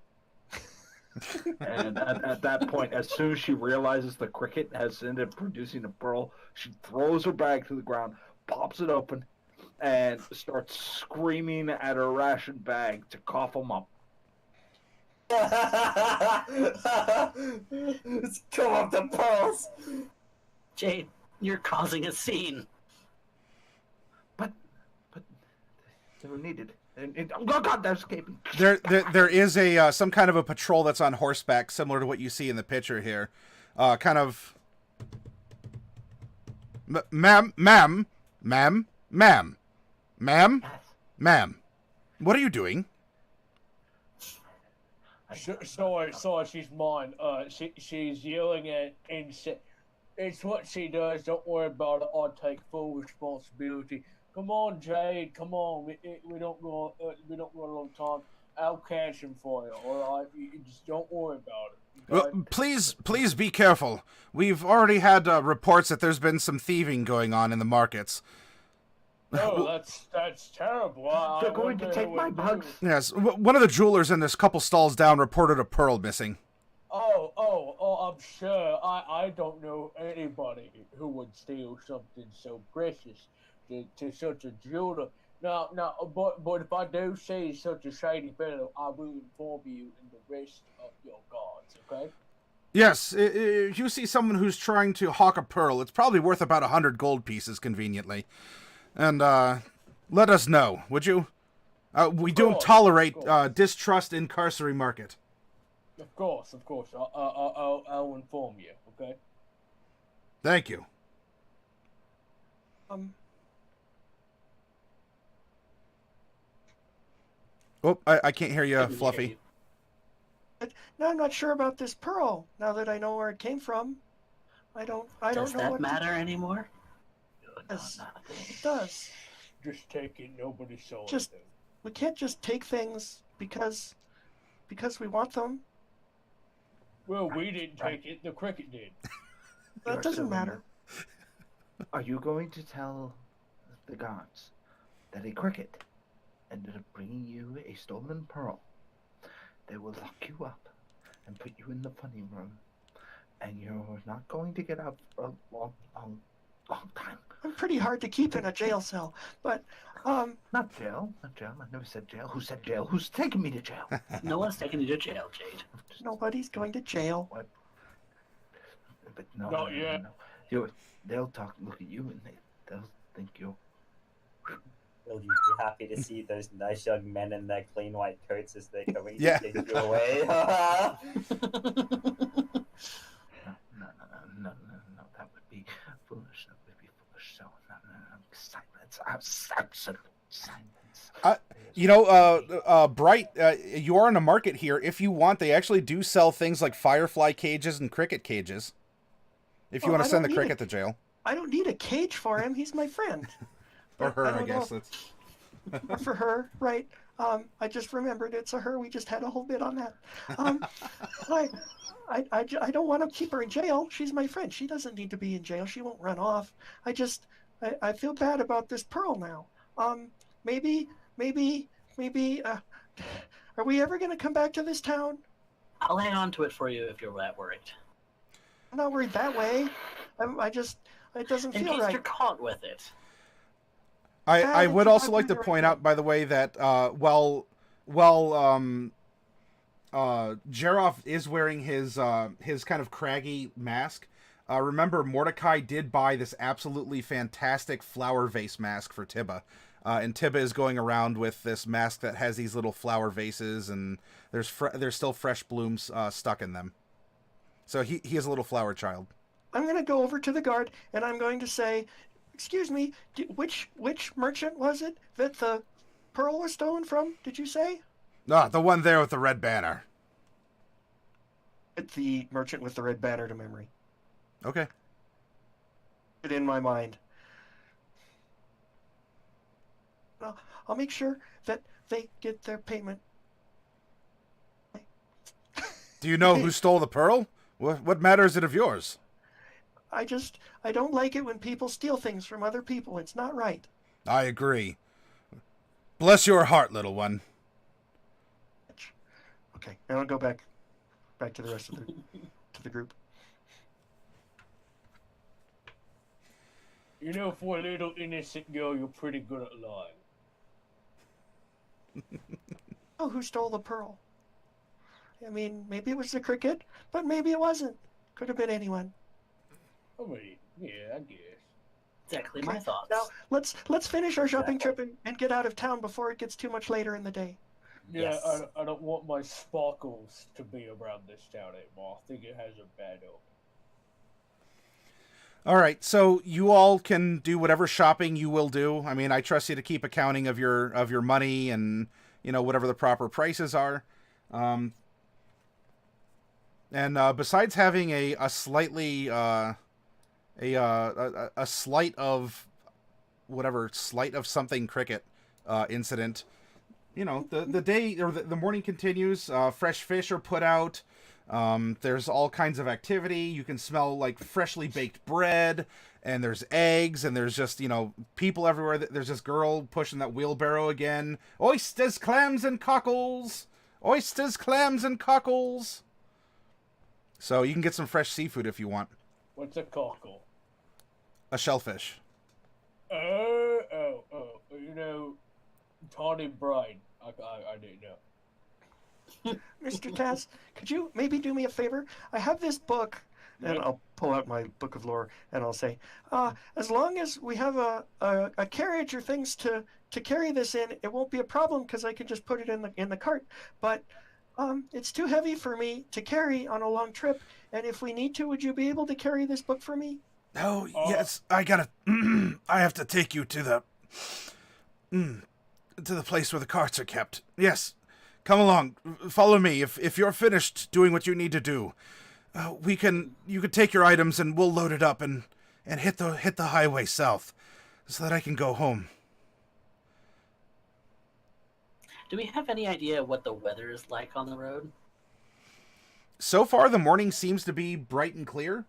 And at that point, as soon as she realizes the cricket has ended up producing a pearl, she throws her bag to the ground, pops it open, and starts screaming at her ration bag to cough them up. Let's come up the pearls. Jade, you're causing a scene. But they were needed. Oh God, they're escaping. there is a some kind of a patrol that's on horseback, similar to what you see in the picture here. Kind of, ma'am, what are you doing? Sorry, she's mine. She's yelling at and it's what she does. Don't worry about it. I'll take full responsibility. Come on, Jade. Come on. We don't go a long time. I'll catch him for you. All right. You just don't worry about it. Okay? Well, please be careful. We've already had reports that there's been some thieving going on in the markets. No, that's terrible. They're going to take my bugs. Yes, one of the jewelers in this couple stalls down reported a pearl missing. I'm sure. I don't know anybody who would steal something so precious to such a jeweler. Now, but if I do see such a shady fellow, I will inform you and the rest of your guards. Okay? Yes, if you see someone who's trying to hawk a pearl, it's probably worth about 100 gold pieces, conveniently. And let us know, would you? We don't tolerate distrust in carcery market. Of course. I'll inform you. Okay. Thank you. Oh, I can't hear you, Fluffy. No, I'm not sure about this pearl. Now that I know where it came from, I don't Does know that what matter anymore? Yes, it does. Just take it. Nobody saw Just- anything. We can't just take things because we want them. Well, we didn't take it. The cricket did. That doesn't matter. Are you going to tell the gods that a cricket ended up bringing you a stolen pearl? They will lock you up and put you in the funny room, and you're not going to get out for a long time. I'm pretty hard to keep in a jail cell. But Not jail. Not jail. I never said jail. Who said jail? Who's taking me to jail? No one's taking you to jail, Jade. nobody's going to jail. What? But no, Not yet. They'll look at you, and they'll think you're. Will you be happy to see those nice young men in their clean white coats as they're coming Yeah. to take you away? No. That would be foolish. So, absolute silence. Bright, you are in a market here. If you want, they actually do sell things like firefly cages and cricket cages. If you Oh, want I to send don't the need cricket to jail. I don't need a cage for him. He's my friend. Or But her, I don't know guess. That's... or for her, right? I just remembered it's a her. We just had a whole bit on that. I don't want to keep her in jail. She's my friend. She doesn't need to be in jail. She won't run off. I feel bad about this pearl now. Maybe, are we ever going to come back to this town? I'll hang on to it for you if you're that worried. I'm not worried that way. It doesn't In feel case right. you're caught with it. I would it's also not like to really point right. out, by the way, that Geroff is wearing his kind of craggy mask. Remember, Mordecai did buy this absolutely fantastic flower vase mask for Tibba. And Tibba is going around with this mask that has these little flower vases, and there's still fresh blooms stuck in them. So he is a little flower child. I'm going to go over to the guard and I'm going to say, "Excuse me, which merchant was it that the pearl was stolen from? Did you say?" Ah, the one there with the red banner. It's the merchant with the red banner to memory. Okay. It in my mind. I'll make sure that they get their payment. Do you know who stole the pearl? What matter is it of yours? I don't like it when people steal things from other people. It's not right. I agree. Bless your heart, little one. Okay, now I'll go back to the rest of the group. You know, for a little innocent girl, you're pretty good at lying. Oh, who stole the pearl? I mean, maybe it was the cricket, but maybe it wasn't. Could have been anyone. I mean, yeah, I guess. Exactly my thoughts. Now let's finish our shopping trip and get out of town before it gets too much later in the day. Yeah, Yes. I don't want my sparkles to be around this town anymore. I think it has a bad odor. All right, so you all can do whatever shopping you will do. I mean, I trust you to keep accounting of your money and whatever the proper prices are. And besides having a slightly a slight of something cricket incident, the day or the morning continues. Fresh fish are put out. There's all kinds of activity. You can smell like freshly baked bread, and there's eggs, and there's just, people everywhere. There's this girl pushing that wheelbarrow again. Oysters, clams, and cockles. Oysters, clams, and cockles. So you can get some fresh seafood if you want. What's a cockle? A shellfish. Oh, tawny brine. I didn't know. Mr. Taz, could you maybe do me a favor? I have this book, and Yep. I'll pull out my book of lore, and I'll say, as long as we have a carriage or things to carry this in, it won't be a problem because I can just put it in the cart. But it's too heavy for me to carry on a long trip, and if we need to, would you be able to carry this book for me? Oh, yes, I gotta... I have to take you to the place where the carts are kept. Yes, come along, follow me. If you're finished doing what you need to do, you can take your items and we'll load it up and hit the highway south so that I can go home. Do we have any idea what the weather is like on the road? So far, the morning seems to be bright and clear.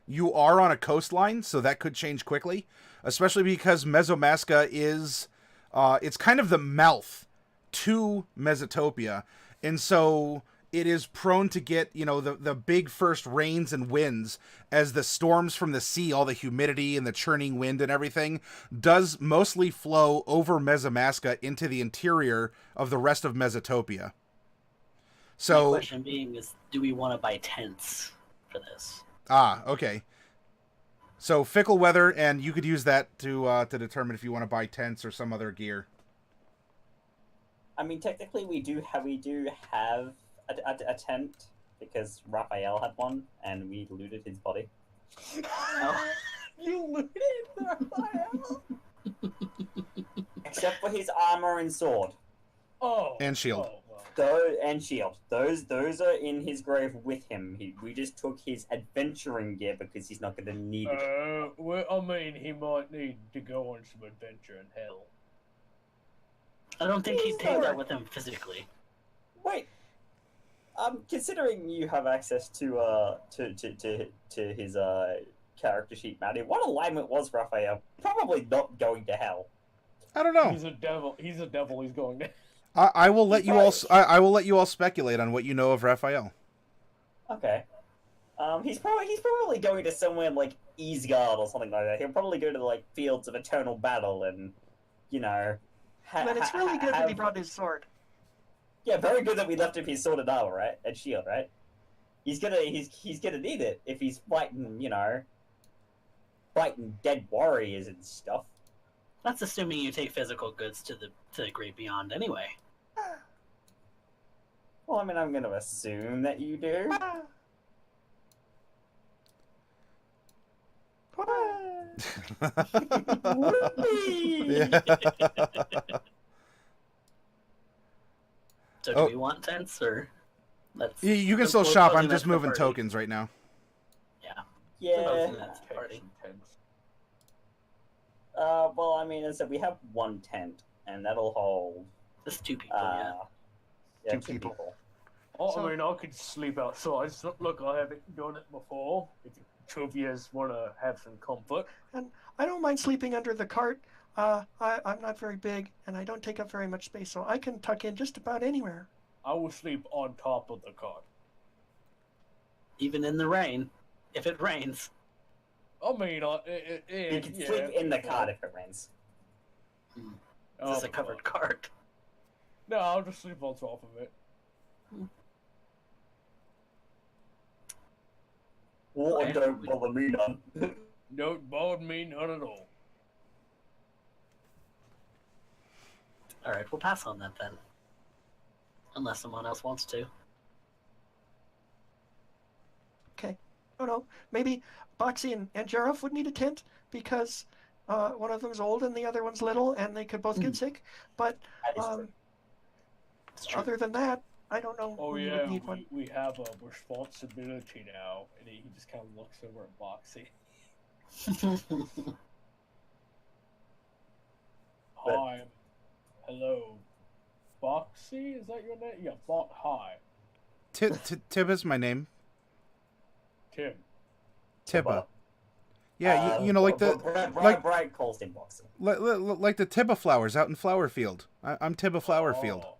You are on a coastline, so that could change quickly, especially because Mesomasca is, it's kind of the mouth to Mesotopia. And so it is prone to get, the big first rains and winds as the storms from the sea, all the humidity and the churning wind and everything, does mostly flow over Mesomasca into the interior of the rest of Mesotopia. So, the question being is, do we want to buy tents for this? Okay. So fickle weather, and you could use that to determine if you want to buy tents or some other gear. I mean, technically, we do have a tent because Raphael had one, and we looted his body. You looted Raphael? Except for his armor and sword. Oh. And shield. Oh, well. And shield. Those are in his grave with him. We just took his adventuring gear because he's not going to need it. Well, I mean, he might need to go on some adventure in hell. I don't think he'd take that with him physically. Wait. Considering you have access to his character sheet, Matty, what alignment was Raphael? Probably not going to hell. I don't know. He's a devil. He's going to. I will let you all. I will let you all speculate on what you know of Raphael. Okay. He's probably going to somewhere like Easgard or something like that. He'll probably go to like Fields of Eternal Battle and, But it's really good that he brought his sword. Yeah, very good that we left him his sword and armor, right? And shield, right? He's gonna need it if he's fighting, fighting dead warriors and stuff. That's assuming you take physical goods to the great beyond anyway. Well, I mean, I'm gonna assume that you do. Yeah. So do we want tents, or let's... You can still shop. I'm just moving tokens right now. Yeah. Yeah. That's the party. Well, I mean, as I said, we have one tent, and that'll hold... Just two people, yeah. Yeah, Two people. Oh, So- I mean, I could sleep outside. So, look, I haven't done it before. If the two of you want to have some comfort. And I don't mind sleeping under the cart. I'm not very big, and I don't take up very much space, so I can tuck in just about anywhere. I will sleep on top of the cart. Even in the rain, if it rains. I mean, You can sleep in the cart if it rains. Is this a covered cart? No, I'll just sleep on top of it. Water don't bother me none. Don't bother me none at all. Alright, we'll pass on that then. Unless someone else wants to. Okay. Oh no, maybe Boxy and Geroff would need a tent because one of them's old and the other one's little, and they could both get sick. But That is true. It's true. other than that, I don't know Oh who yeah, would need one. we have a responsibility now, and he just kind of looks over at Boxy. Hi. Hello. Boxy? Is that your name? Yeah, hi. Tibba's my name. Tim. Tibba. Yeah, you know, like the Brian calls him Boxer. like the Tibba flowers out in Flowerfield. I'm Tibba Flowerfield. Oh,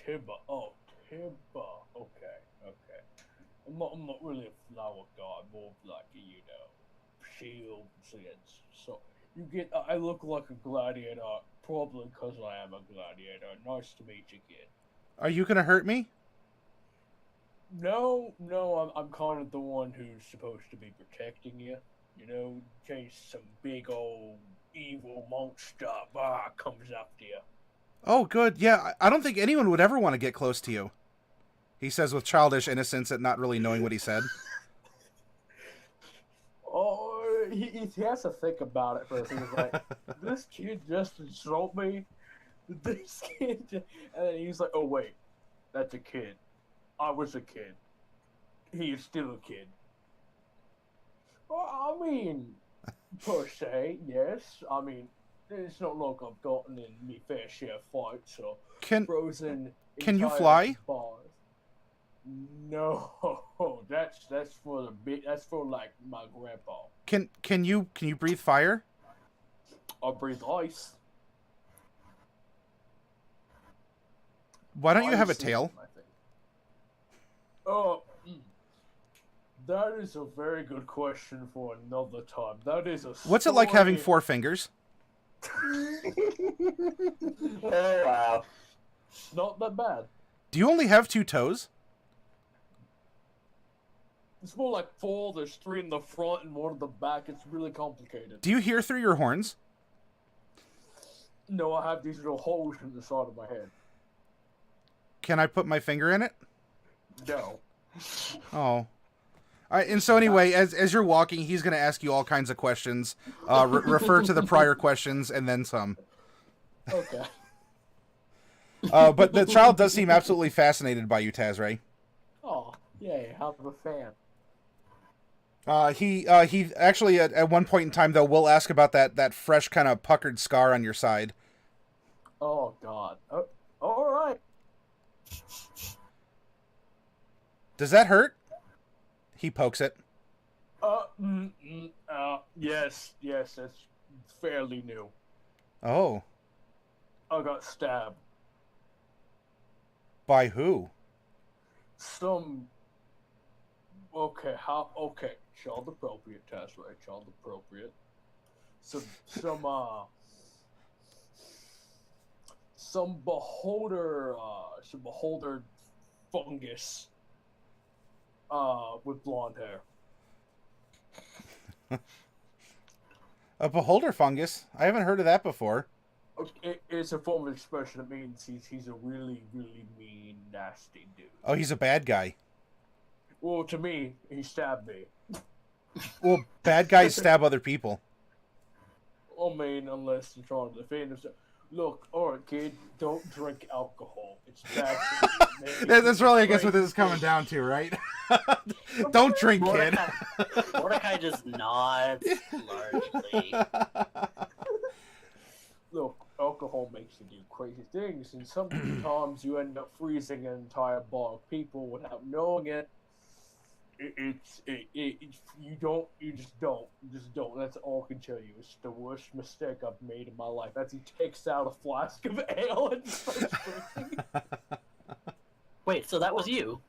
Tibba. Oh, Tibba. Okay. I'm not really a flower god, more of like, shields and so you get. I look like a gladiator, probably because I am a gladiator. Nice to meet you, kid. Are you gonna hurt me? No, I'm kind of the one who's supposed to be protecting you. In case some big old evil monster comes after you. Oh, good. Yeah, I don't think anyone would ever want to get close to you. He says with childish innocence at not really knowing what he said. Oh, he has to think about it first. He's like, this kid just insulted me. This kid, and then he's like, oh wait, that's a kid. I was a kid. He is still a kid. Well, I mean, per se, yes. I mean, it's not like I've gotten in my fair share of fights or frozen. Can you entire fly? Bars. No, that's for that's for like my grandpa. Can you breathe fire? I breathe ice. Why don't you have a Ice is tail? my thing. Oh, that is a very good question for another time. That is a What's it like having story- 4 fingers? Oh, wow. Not that bad. Do you only have 2 toes? It's more like 4. There's 3 in the front and 1 in the back. It's really complicated. Do you hear through your horns? No, I have these little holes in the side of my head. Can I put my finger in it? No. Oh. All right, and so anyway, as you're walking, he's going to ask you all kinds of questions. Refer to the prior questions and then some. Okay. But the child does seem absolutely fascinated by you, Tazray. Oh, yay, I'm a fan. He actually at one point in time though will ask about that fresh kind of puckered scar on your side. Oh, God. Oh, all right. Does that hurt? He pokes it. Yes, it's fairly new. Oh, I got stabbed. by who? Okay, child appropriate test, right? Child appropriate. Some beholder fungus, with blonde hair. A beholder fungus? I haven't heard of that before. It's a form of expression that means he's a really, really mean, nasty dude. Oh, he's a bad guy. Well, to me, he stabbed me. Well, bad guys stab other people. I mean, unless you're trying to defend himself. Look, alright, kid, don't drink alcohol. It's bad for you. That's really, I guess, what this is coming down to, right? Don't drink, kid. Mordecai just nods largely. Look, alcohol makes you do crazy things, and sometimes you end up freezing an entire bar of people without knowing it. You just don't. That's all I can tell you. It's the worst mistake I've made in my life. As he takes out a flask of ale and starts drinking. Wait, so that was you?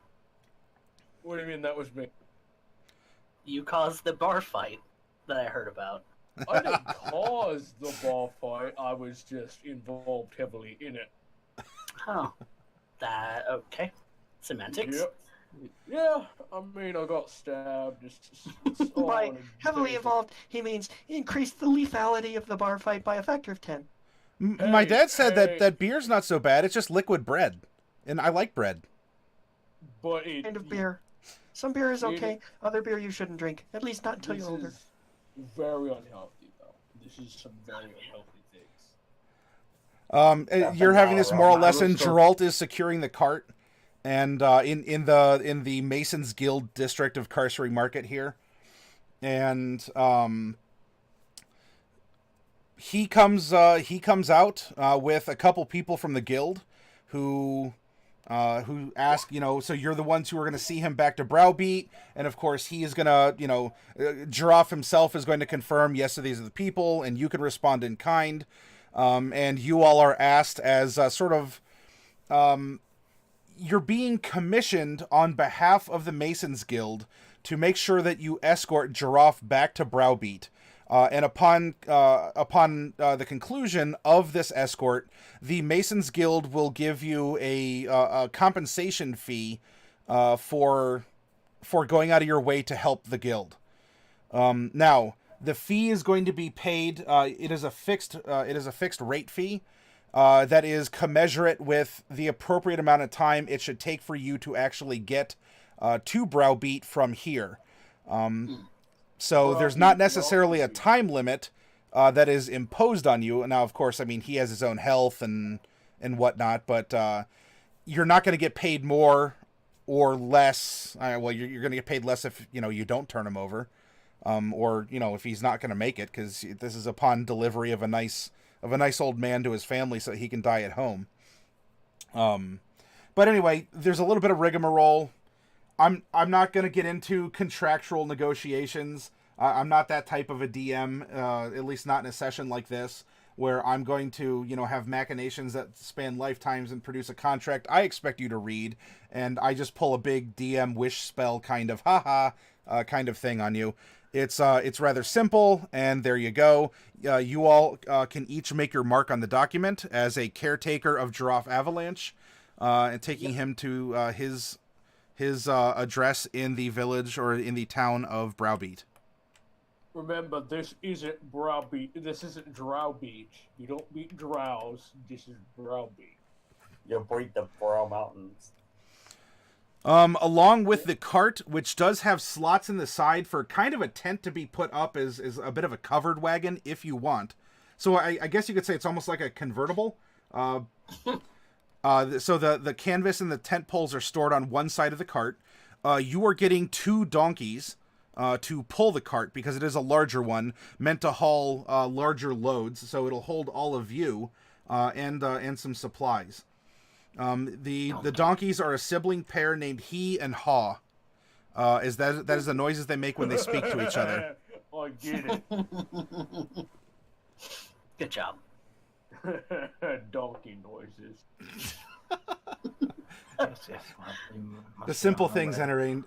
What do you mean that was me? You caused the bar fight that I heard about. I didn't cause the bar fight. I was just involved heavily in it. Oh. Okay. Semantics? Yep. Yeah, I mean, I got stabbed. It's all By in a heavily basic- involved, he means increase the lethality of the bar fight by a factor of 10. My Hey, dad said hey. that beer's not so bad. It's just liquid bread. And I like bread. But Kind of beer. Some beer is You- okay. Other beer you shouldn't drink. At least not until This you're older. is very unhealthy, though. This is some very unhealthy things. You're having this moral lesson. I was so- Geralt is securing the cart, and in the Masons Guild district of Carcery Market here, and he comes out with a couple people from the guild who ask, so you're the ones who are going to see him back to Browbeat, and of course he is going to, Geroff himself is going to confirm, yes, so these are the people, and you can respond in kind. And you all are asked as you're being commissioned on behalf of the Masons Guild to make sure that you escort Geroff back to Browbeat. And upon the conclusion of this escort, the Masons Guild will give you a compensation fee for going out of your way to help the guild. Now, the fee is going to be paid. It is a fixed rate fee that is commensurate with the appropriate amount of time it should take for you to actually get to Browbeat from here. So there's not necessarily a time limit that is imposed on you. Now, of course, I mean, he has his own health and whatnot, but you're not going to get paid more or less. Well, you're going to get paid less if you don't turn him over. Or if he's not going to make it, because this is upon delivery of a nice old man to his family, so he can die at home. But anyway, there's a little bit of rigmarole. I'm not going to get into contractual negotiations. I'm not that type of a DM, at least not in a session like this. where I'm going to, have machinations that span lifetimes and produce a contract I expect you to read, and I just pull a big DM wish spell kind of kind of thing on you. It's rather simple, and there you go. You all can each make your mark on the document as a caretaker of Geroff Avalanche, and taking him to his address in the village or in the town of Browbeat. Remember, this isn't Browbeat. This isn't Drowbeat. You don't beat drows. This is Browbeat. You breed the Brow Mountains. Along with the cart, which does have slots in the side for kind of a tent to be put up as a bit of a covered wagon if you want. So I guess you could say it's almost like a convertible. So the canvas and the tent poles are stored on one side of the cart. You are getting 2 donkeys to pull the cart because it is a larger one meant to haul larger loads. So it'll hold all of you and some supplies. The donkeys are a sibling pair named He and Haw. That is the noises they make when they speak to each other. I get it. Good job. Donkey noises. Yes, The simple things entertain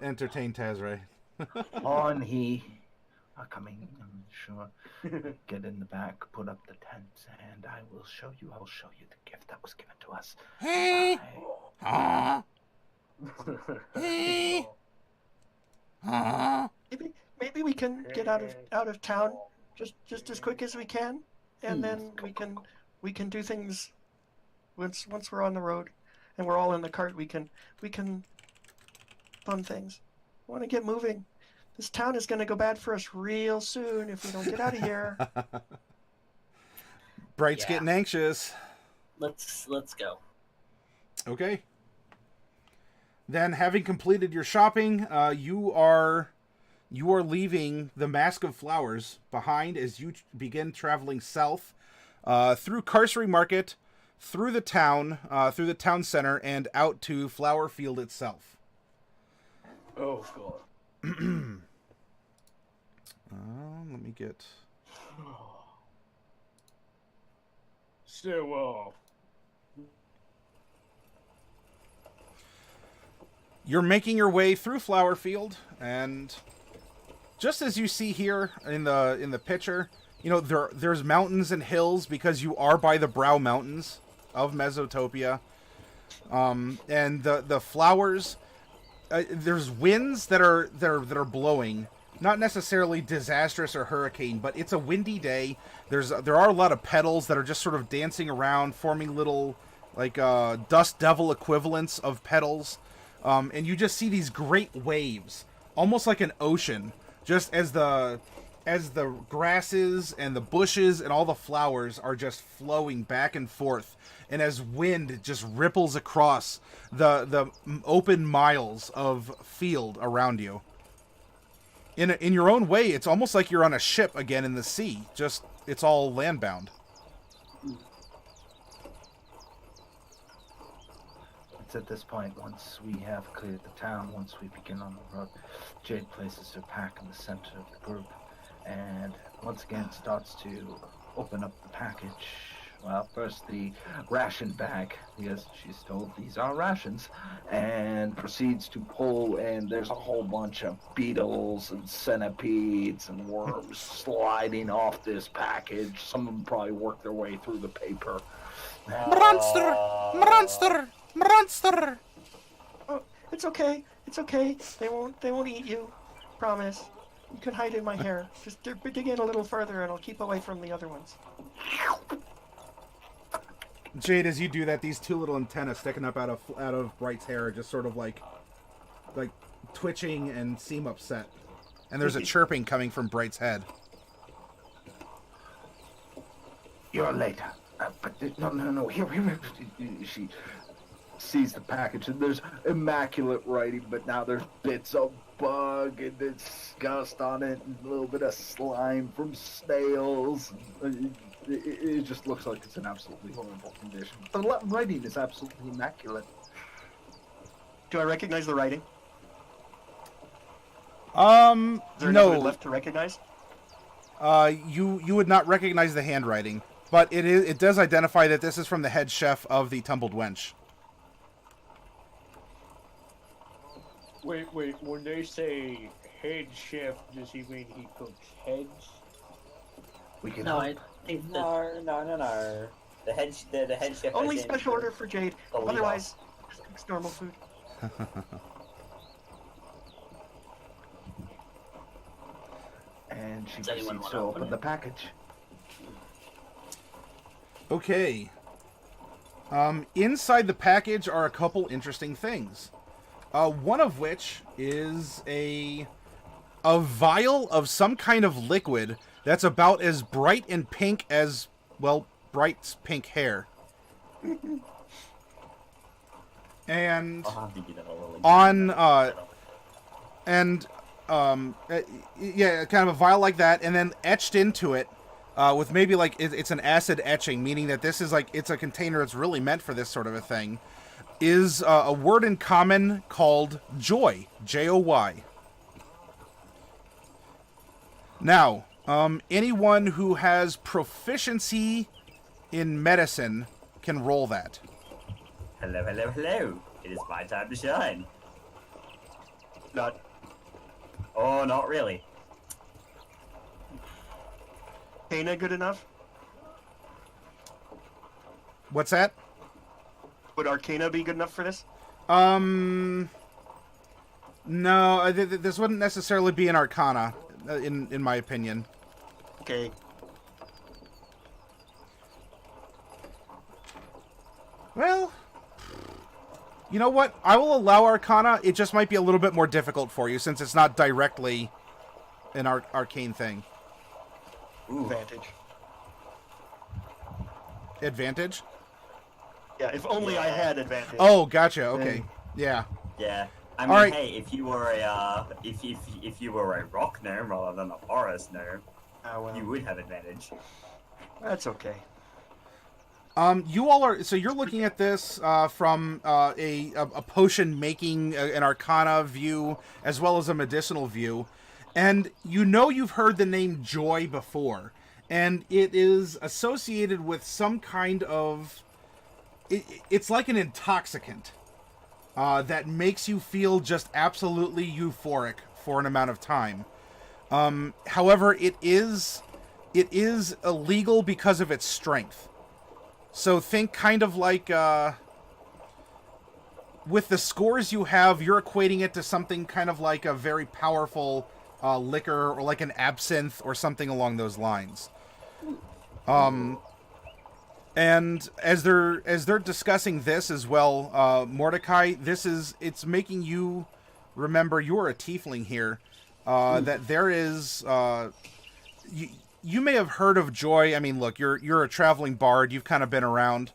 Tazray. On he are coming, I'm sure. Get in the back, put up the tent, and I will show you the gift that was given to us. Hey! Hey! Maybe we can get out of town just as quick as we can, and then we can do things once we're on the road and we're all in the cart. We can fun things. I want to get moving. This town is going to go bad for us real soon if we don't get out of here. Bright's getting anxious. Let's go. Okay. Then, having completed your shopping, you are leaving the Mask of Flowers behind as you begin traveling south through Carcery Market, through the town center, and out to Flower Field itself. Oh god. Let me get. So, You're making your way through Flower Field, and just as you see here in the picture, there's mountains and hills because you are by the Brow Mountains of Mesotopia, and the flowers. There's winds that are blowing, not necessarily disastrous or hurricane, but it's a windy day. There are a lot of petals that are just sort of dancing around, forming little dust devil equivalents of petals, and you just see these great waves, almost like an ocean, just as the grasses and the bushes and all the flowers are just flowing back and forth. And as wind just ripples across the open miles of field around you. In your own way, it's almost like you're on a ship again in the sea. Just, it's all landbound. It's at this point, once we have cleared the town, once we begin on the road, Jade places her pack in the center of the group, and once again starts to open up the package. Well, first the ration bag, because she's told these are rations, and proceeds to pull, and there's a whole bunch of beetles and centipedes and worms sliding off this package. Some of them probably work their way through the paper. Monster! Monster! Monster! Oh, it's okay. They won't eat you. Promise. You can hide in my hair. Just dig in a little further, and I'll keep away from the other ones. Jade, as you do that, these 2 little antennas sticking up out of Bright's hair are just sort of like twitching and seem upset. And there's a chirping coming from Bright's head. You're late. But no. Here. She sees the package, and there's immaculate writing, but now there's bits of bug and disgust on it, and a little bit of slime from snails. It just looks like it's an absolutely horrible condition. The writing is absolutely immaculate. Do I recognize the writing? Is there no. another left to recognize? You would not recognize the handwriting. but it does identify that this is from the head chef of the Tumbled Wench. Wait, when they say head chef, does he mean he cooks heads? We can No, help. I think that No. The head chef. Only as in special order for Jade. the lead Otherwise, just cooks normal food. And she Does anyone proceeds wanna to open open it? the package. Okay. Inside the package are a couple interesting things. One of which is a vial of some kind of liquid that's about as bright and pink as, well, Bright's pink hair. And I'll have to get that all yeah, kind of a vial like that, and then etched into it with maybe like it's an acid etching, meaning that this is like it's a container that's really meant for this sort of a thing, is a word in common called joy, Joy. Now, anyone who has proficiency in medicine can roll that. Hello. It is my time to shine. Not. Oh, not really. Arcana good enough? What's that? Would Arcana be good enough for this? No, this wouldn't necessarily be an Arcana, in my opinion. Okay. Well, you know what? I will allow Arcana. It just might be a little bit more difficult for you since it's not directly an arcane thing. Ooh. Advantage. Advantage? Yeah, if only I had advantage. Oh, gotcha. Okay. Yeah. Yeah. I mean, Alright. hey, if you were a if you were a rock gnome rather than a forest gnome, Oh, well. you would have advantage. That's okay. You all are, so you're looking at this from a potion making, an Arcana view, as well as a medicinal view, and you know you've heard the name Joy before, and it is associated with some kind of, it's like an intoxicant that makes you feel just absolutely euphoric for an amount of time. However, it is illegal because of its strength. So think kind of like, with the scores you have, you're equating it to something kind of like a very powerful liquor, or like an absinthe, or something along those lines. And as they're discussing this as well, Mordecai, it's making you remember you're a tiefling here. That there is, you may have heard of Joy. I mean, look, you're a traveling bard. You've kind of been around.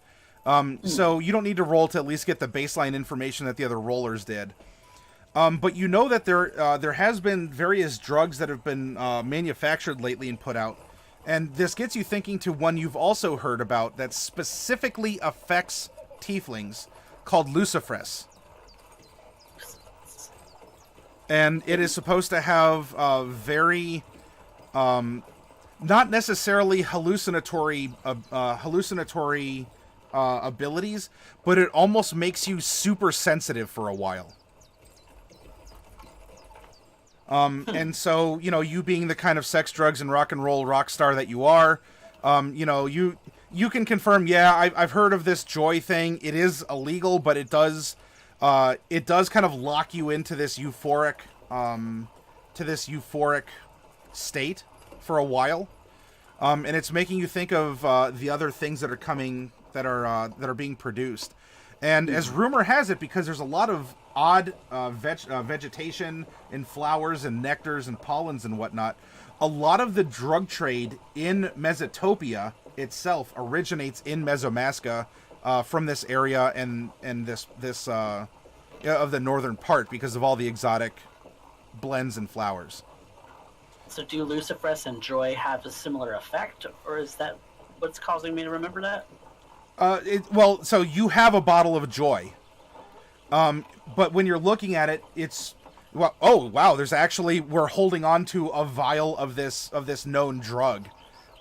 So you don't need to roll to at least get the baseline information that the other rollers did. But you know that there has been various drugs that have been manufactured lately and put out. And this gets you thinking to one you've also heard about that specifically affects tieflings, called Lucifress. And it is supposed to have very... not necessarily hallucinatory abilities, but it almost makes you super sensitive for a while. And so, you know, you being the kind of sex, drugs, and rock and roll rock star that you are, you know, you can confirm, yeah, I've heard of this Joy thing. It is illegal, but it does kind of lock you into this euphoric state for a while. And it's making you think of the other things that are coming, that are being produced. And as rumor has it, because there's a lot of odd vegetation and flowers and nectars and pollens and whatnot, a lot of the drug trade in Mesotopia itself originates in Mesomasca from this area and this of the northern part, because of all the exotic blends and flowers. So do Lucifress and Joy have a similar effect, or is that what's causing me to remember that? Well, so you have a bottle of Joy. But when you're looking at it, it's... Well, oh, wow, there's actually... We're holding on to a vial of this known drug.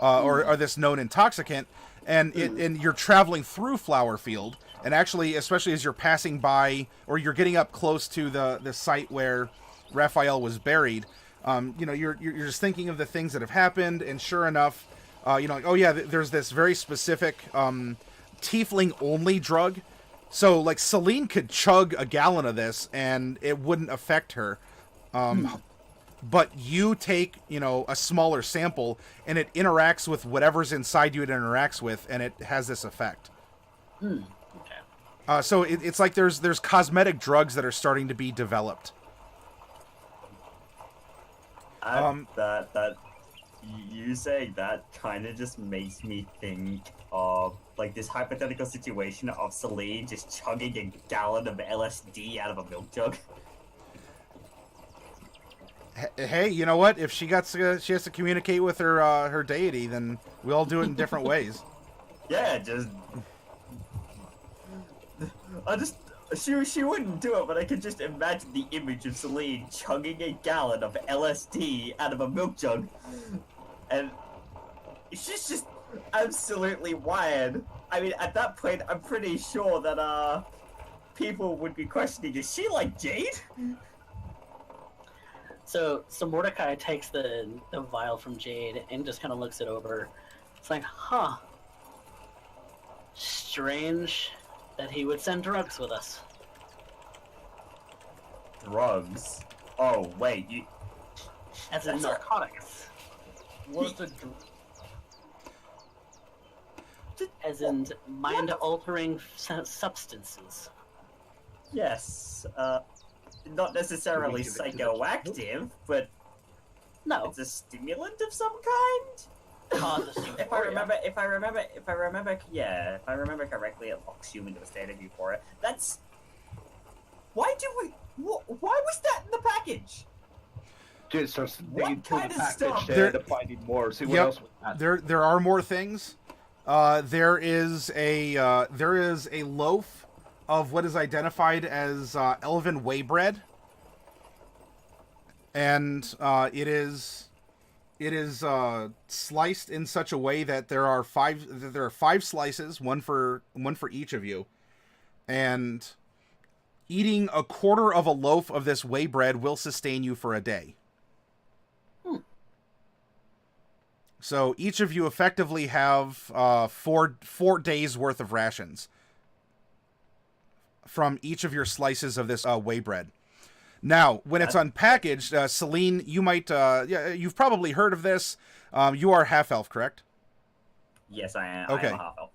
or this known intoxicant, and you're traveling through Flowerfield, and actually, especially as you're passing by, or you're getting up close to the site where Raphael was buried, you're just thinking of the things that have happened, and sure enough, like, oh yeah, there's this very specific tiefling-only drug. So, like, Celine could chug a gallon of this, and it wouldn't affect her. But you take, a smaller sample, and it interacts with whatever's inside you it interacts with, and it has this effect. Okay. So it's like there's cosmetic drugs that are starting to be developed. That you saying that kind of just makes me think of like this hypothetical situation of Celine just chugging a gallon of LSD out of a milk jug. Hey, you know what? If she has to communicate with her deity, then we all do it in different ways. Yeah, she wouldn't do it, but I could just imagine the image of Celine chugging a gallon of LSD out of a milk jug, and she's just absolutely wired. I mean, at that point, I'm pretty sure that people would be questioning: is she like Jade? So Mordecai takes the vial from Jade and just kind of looks it over. It's like, huh. Strange that he would send drugs with us. Drugs? Oh, wait, you... As in narcotics. What's the As in mind-altering substances. Yes, not necessarily psychoactive, but No. it's a stimulant of some kind? If I remember correctly, it locks you into a state of euphoria. That's... Why was that in the package? Jade starts digging through the kind of package stuff? there to finding more. See what else we got. There are more things. There is a loaf of what is identified as elven whey bread, and it is sliced in such a way that there are five slices, one for each of you, and eating a quarter of a loaf of this whey bread will sustain you for a day. So each of you effectively have 4 days worth of rations from each of your slices of this whey bread. Now, when it's unpackaged, Celine, you might, you've probably heard of this. You are half-elf, correct? Yes, I am. Okay. I am a half-elf.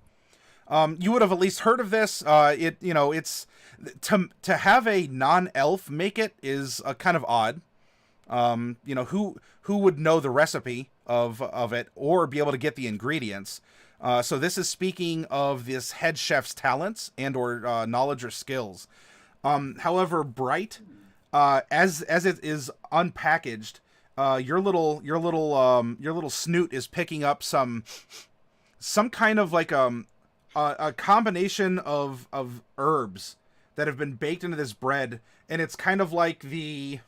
You would have at least heard of this. It's to have a non-elf make it is kind of odd. Who would know the recipe of it or be able to get the ingredients? So this is speaking of this head chef's talents and or knowledge or skills. However, Bright, as it is unpackaged, your little snoot is picking up some kind of like a combination of herbs that have been baked into this bread, and it's kind of like the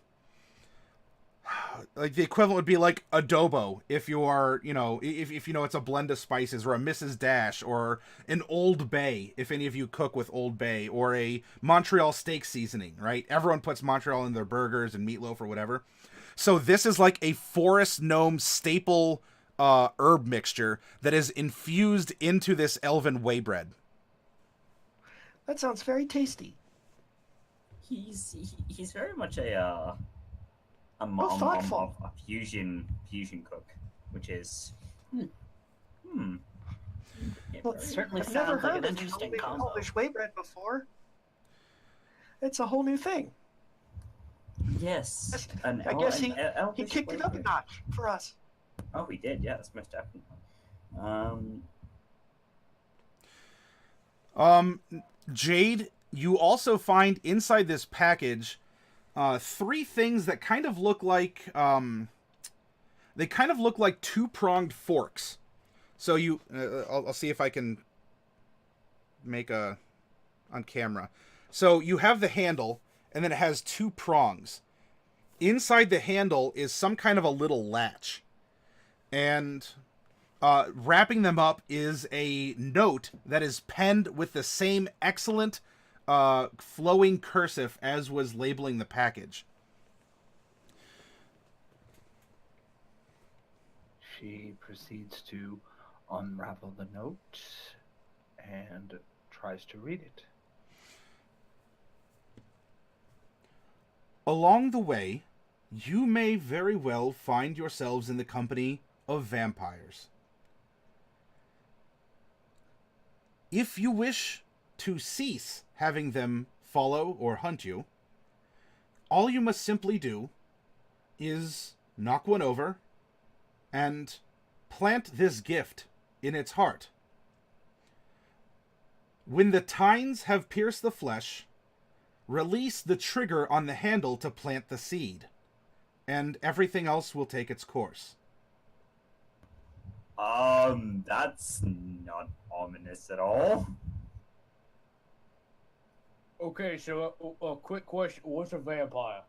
equivalent would be like adobo if you are, if it's a blend of spices, or a Mrs. Dash, or an Old Bay if any of you cook with Old Bay, or a Montreal steak seasoning, right? Everyone puts Montreal in their burgers and meatloaf or whatever. So this is like a forest gnome staple herb mixture that is infused into this elven whey bread. That sounds very tasty. He's very much a thoughtful. fusion cook, which is Well, It certainly I've never sounds like heard an of interesting homemade combo. Polish whey bread before. It's a whole new thing. yes. I guess he kicked it up a notch for us. Oh, he did. Yes, most definitely. Jade, you also find inside this package 3 things that kind of look like two-pronged forks. So you, I'll see if I can make on camera. So you have the handle, and then it has 2 prongs. Inside the handle is some kind of a little latch, and wrapping them up is a note that is penned with the same excellent flowing cursive as was labeling the package. She proceeds to unravel the note and tries to read it. Along the way, you may very well find yourselves in the company of vampires. If you wish to cease having them follow or hunt you, all you must simply do is knock one over and plant this gift in its heart. When the tines have pierced the flesh, release the trigger on the handle to plant the seed, and everything else will take its course. That's not ominous at all. Okay, so a quick question: what's a vampire?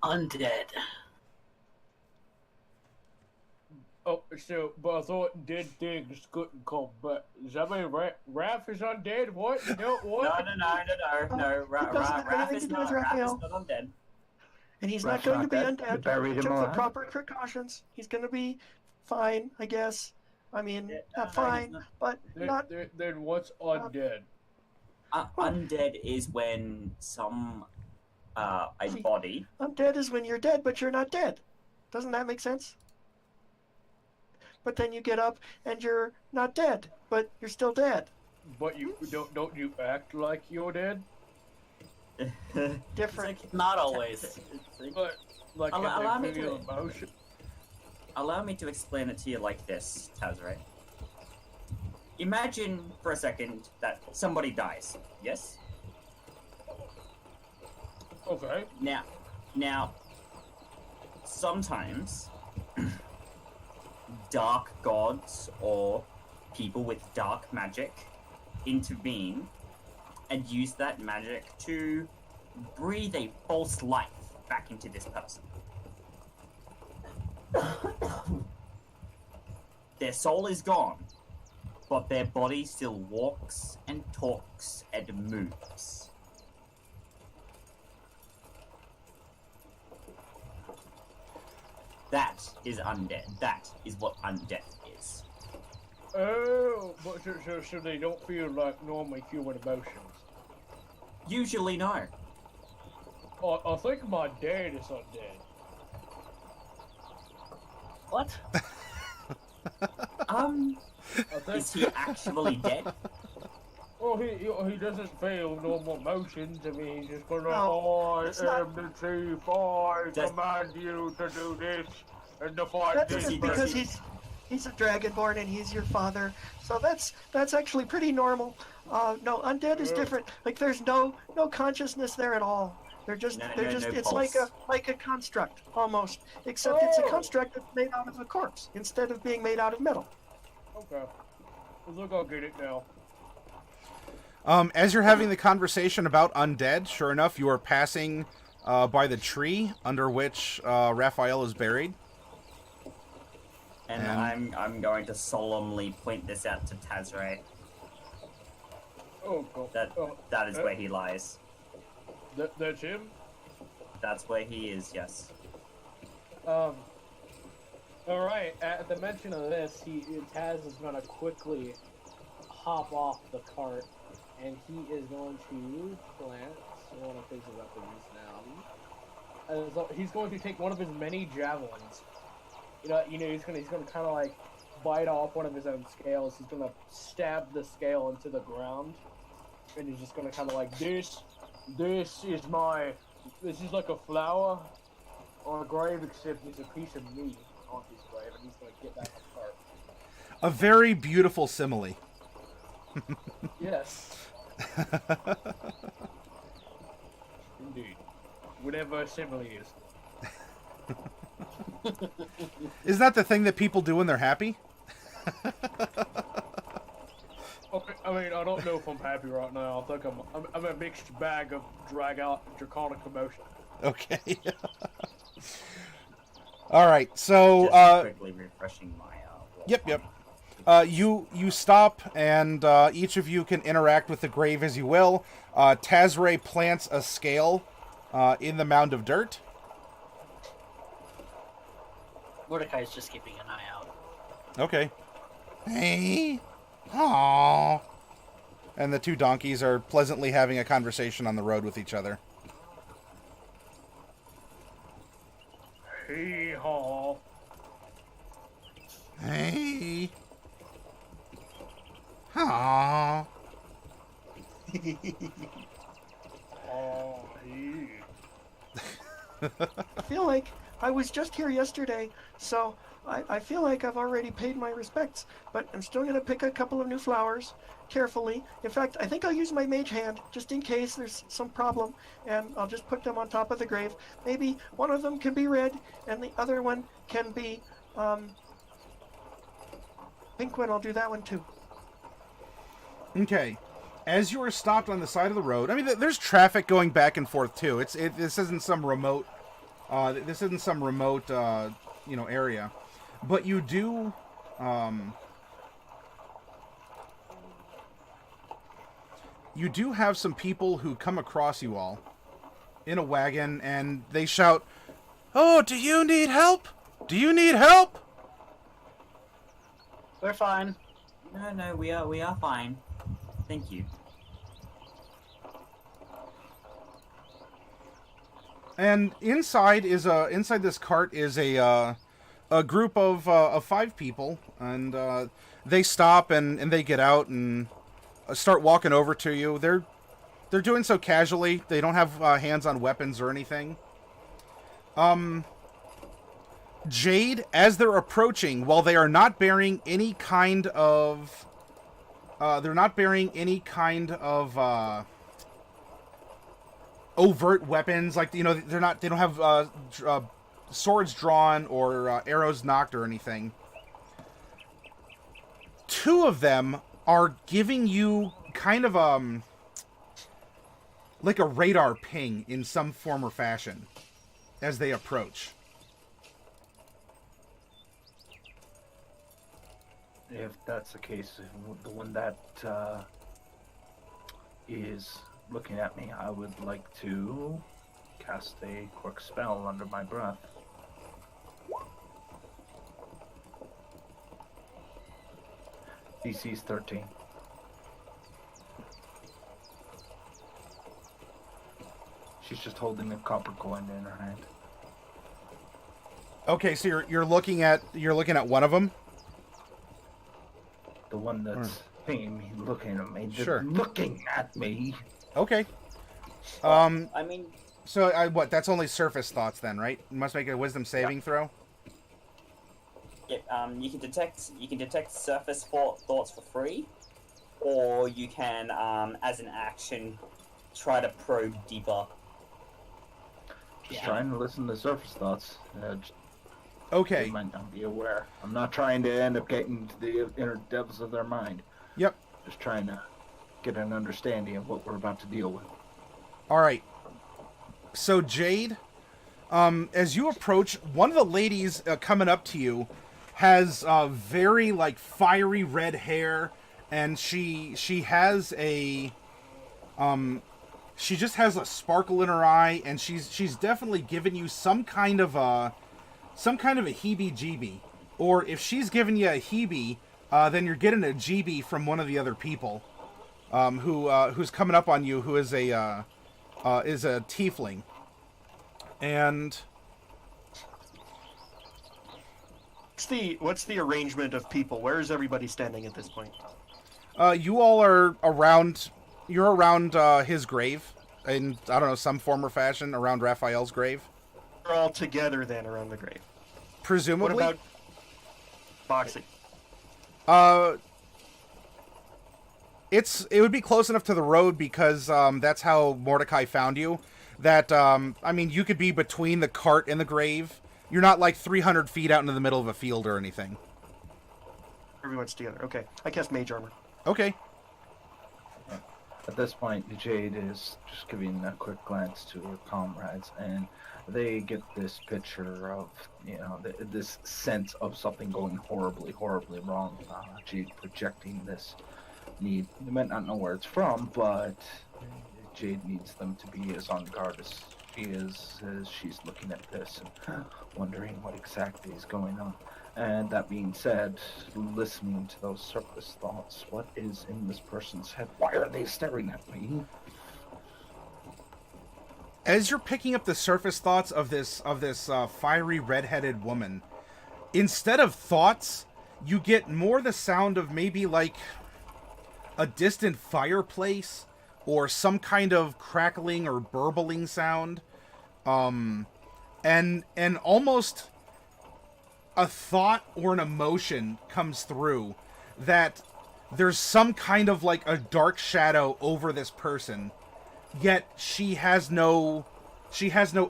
Undead. Oh, so, but I thought dead things couldn't come back. Does that mean Raph is undead? What? No, what? No. Raph is not undead. And he's Raph's not going to not be dead. undead. You buried him Took the alive. proper precautions. He's going to be fine, I guess. I mean, Yeah, not no, fine, he's not. but not. Then what's undead? Undead is when a body. Undead is when you're dead, but you're not dead. Doesn't that make sense? But then you get up and you're not dead, but you're still dead. But you don't you act like you're dead? Different. Not always. But like Allow can me they feel to- emotion? Allow me to explain it to you like this, Tazray. Imagine for a second that somebody dies. Yes? Okay. Now, sometimes dark gods or people with dark magic intervene and use that magic to breathe a false life back into this person. Their soul is gone, but their body still walks and talks and moves. That is undead. That is what undead is. Oh, but so they don't feel like normal human emotions. Usually, no. I think my dad is undead. What? Um, I think. is he actually dead? Well, he doesn't feel normal emotions. I mean, he's just going like, No, "Oh, it's I not- am the chief. I Does- command you to do this and to fight That's Does this." he- just does because he- he's a dragonborn and he's your father. So that's actually pretty normal. No, undead is different. Like there's no consciousness there at all. They're just No it's pulse. like a construct almost, except it's a Oh. construct that's made out of a corpse instead of being made out of metal. Okay. Well, look, I'll get it now. As you're having the conversation about undead, sure enough, you are passing by the tree under which Raphael is buried. And I'm going to solemnly point this out to Tazray. Oh, God. That is where he lies. That's him? That's where he is. Yes. Alright, at the mention of this, Taz is gonna quickly hop off the cart, and he is going to plant one of his weapons now. So he's going to take one of his many javelins. You know, he's gonna kind of like bite off one of his own scales. He's gonna stab the scale into the ground, and he's just gonna kind of like this is like a flower on a grave, except it's a piece of meat on his grave, and he's gonna get back on the cart. A very beautiful simile. Yes. Indeed. Whatever a simile is. Isn't that the thing that people do when they're happy? Okay, I mean, I don't know if I'm happy right now. I think I'm a mixed bag of draconic emotion. Okay. All right. So, Just quickly refreshing my Yep. You stop, and each of you can interact with the grave as you will. Tazray plants a scale in the mound of dirt. Mordecai's just keeping an eye out. Okay. Hey. Aww. And the two donkeys are pleasantly having a conversation on the road with each other. Hee haw. Hey. Aww. Oh, he. I feel like I was just here yesterday, so I feel like I've already paid my respects, but I'm still going to pick a couple of new flowers carefully. In fact, I think I'll use my mage hand just in case there's some problem, and I'll just put them on top of the grave. Maybe one of them can be red, and the other one can be pink one. I'll do that one too. Okay. As you are stopped on the side of the road, I mean, there's traffic going back and forth too. This isn't some remote, area, but you do, have some people who come across you all in a wagon, and they shout, "Oh, do you need help? Do you need help?" We're fine. No, we are fine. Thank you. And inside this cart is a group of 5 people, and they stop and they get out and start walking over to you. They're doing so casually. They don't have hands on weapons or anything. Jade, as they're approaching, while they are not bearing any kind of overt weapons, like, they don't have swords drawn or arrows knocked or anything. 2 of them are giving you kind of like a radar ping in some form or fashion as they approach. If that's the case, the one that is looking at me, I would like to cast a quick spell under my breath. DC's 13. She's just holding a copper coin in her hand. Okay, so you're looking at one of them. The one that's pinging me, looking at me, just Sure. looking at me. Okay. I mean, So that's only surface thoughts then, right? You must make a wisdom saving throw. yeah, you can detect surface thoughts for free, or you can, as an action, try to probe deeper. Just trying to listen to surface thoughts. Okay. They might not be aware. I'm not trying to end up getting to the inner depths of their mind. Yep. Just trying to get an understanding of what we're about to deal with. All right. So Jade, as you approach, one of the ladies coming up to you has very fiery red hair, and she has a she just has a sparkle in her eye, and she's definitely given you some kind of a heebie-jeebie, or if she's giving you a heebie, then you're getting a jeebie from one of the other people, who's coming up on you, who is a tiefling, and What's the arrangement of people? Where is everybody standing at this point? you all are around. You're around his grave, in I don't know, some form or fashion, around Raphael's grave. We're all together then around the grave. Presumably. What about Boxy? It would be close enough to the road because that's how Mordecai found you. That you could be between the cart and the grave. You're not 300 feet out into the middle of a field or anything. Everyone's together. Okay. I cast mage armor. Okay. At this point, Jade is just giving a quick glance to her comrades, and they get this picture of, this sense of something going horribly, horribly wrong. Jade projecting this need. They might not know where it's from, but Jade needs them to be as on guard as she is as she's looking at this and wondering what exactly is going on. And that being said, listening to those surface thoughts, what is in this person's head? Why are they staring at me? As you're picking up the surface thoughts of this fiery red-headed woman, instead of thoughts, you get more the sound of maybe like a distant fireplace or some kind of crackling or burbling sound, and almost a thought or an emotion comes through that there's some kind of like a dark shadow over this person, yet she has no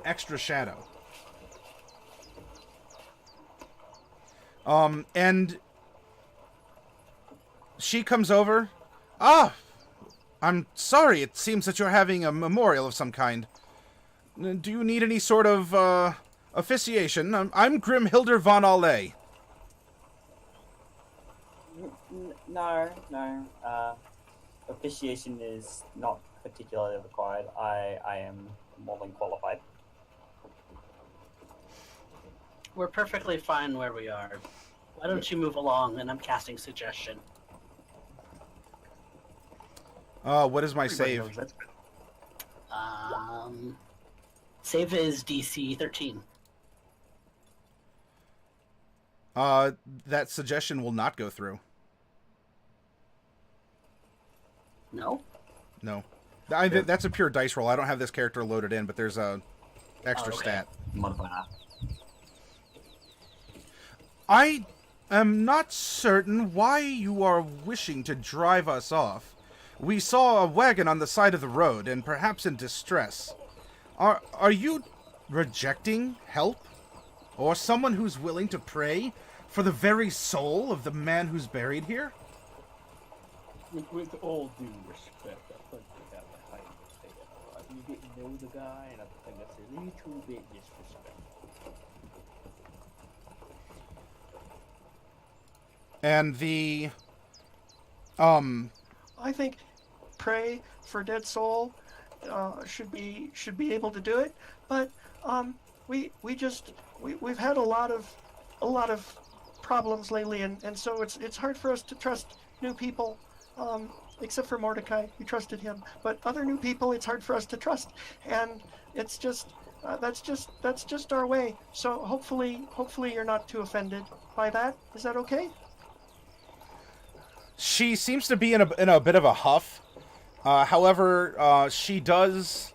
extra shadow. And she comes over. I'm sorry, it seems that you're having a memorial of some kind. Do you need any sort of, officiation? I'm Grimhilder von Allay. No. Officiation is not particularly required. I am more than qualified. We're perfectly fine where we are. Why don't you move along, and I'm casting suggestion. What is my Everybody save? knows that's good. Save is DC 13. That suggestion will not go through. No? No. That's a pure dice roll. I don't have this character loaded in, but there's a extra stat. Modifier. I am not certain why you are wishing to drive us off. We saw a wagon on the side of the road, and perhaps in distress. Are you rejecting help? Or someone who's willing to pray for the very soul of the man who's buried here? With all due respect, I think we have a high mistake. You didn't know the guy, and I think that's a little bit disrespectful. And the... I think pray for dead soul should be able to do it, but we've had a lot of problems lately, and so it's hard for us to trust new people, except for Mordecai. We trusted him, but other new people it's hard for us to trust, and it's just that's just our way. So hopefully you're not too offended by that. Is that okay? She seems to be in a bit of a huff. However, she is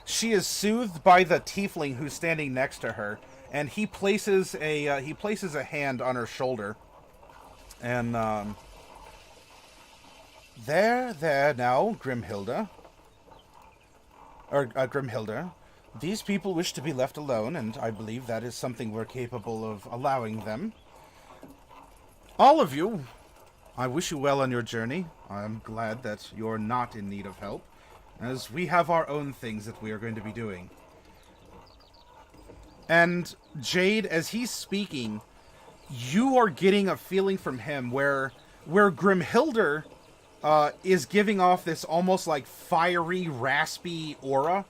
soothed by the tiefling who's standing next to her, and he places a hand on her shoulder. And there now, Grimhilda. Grimhilda. These people wish to be left alone, and I believe that is something we're capable of allowing them. All of you, I wish you well on your journey. I'm glad that you're not in need of help, as we have our own things that we are going to be doing. And Jade, as he's speaking, you are getting a feeling from him where Grimhilder is giving off this almost like fiery, raspy aura.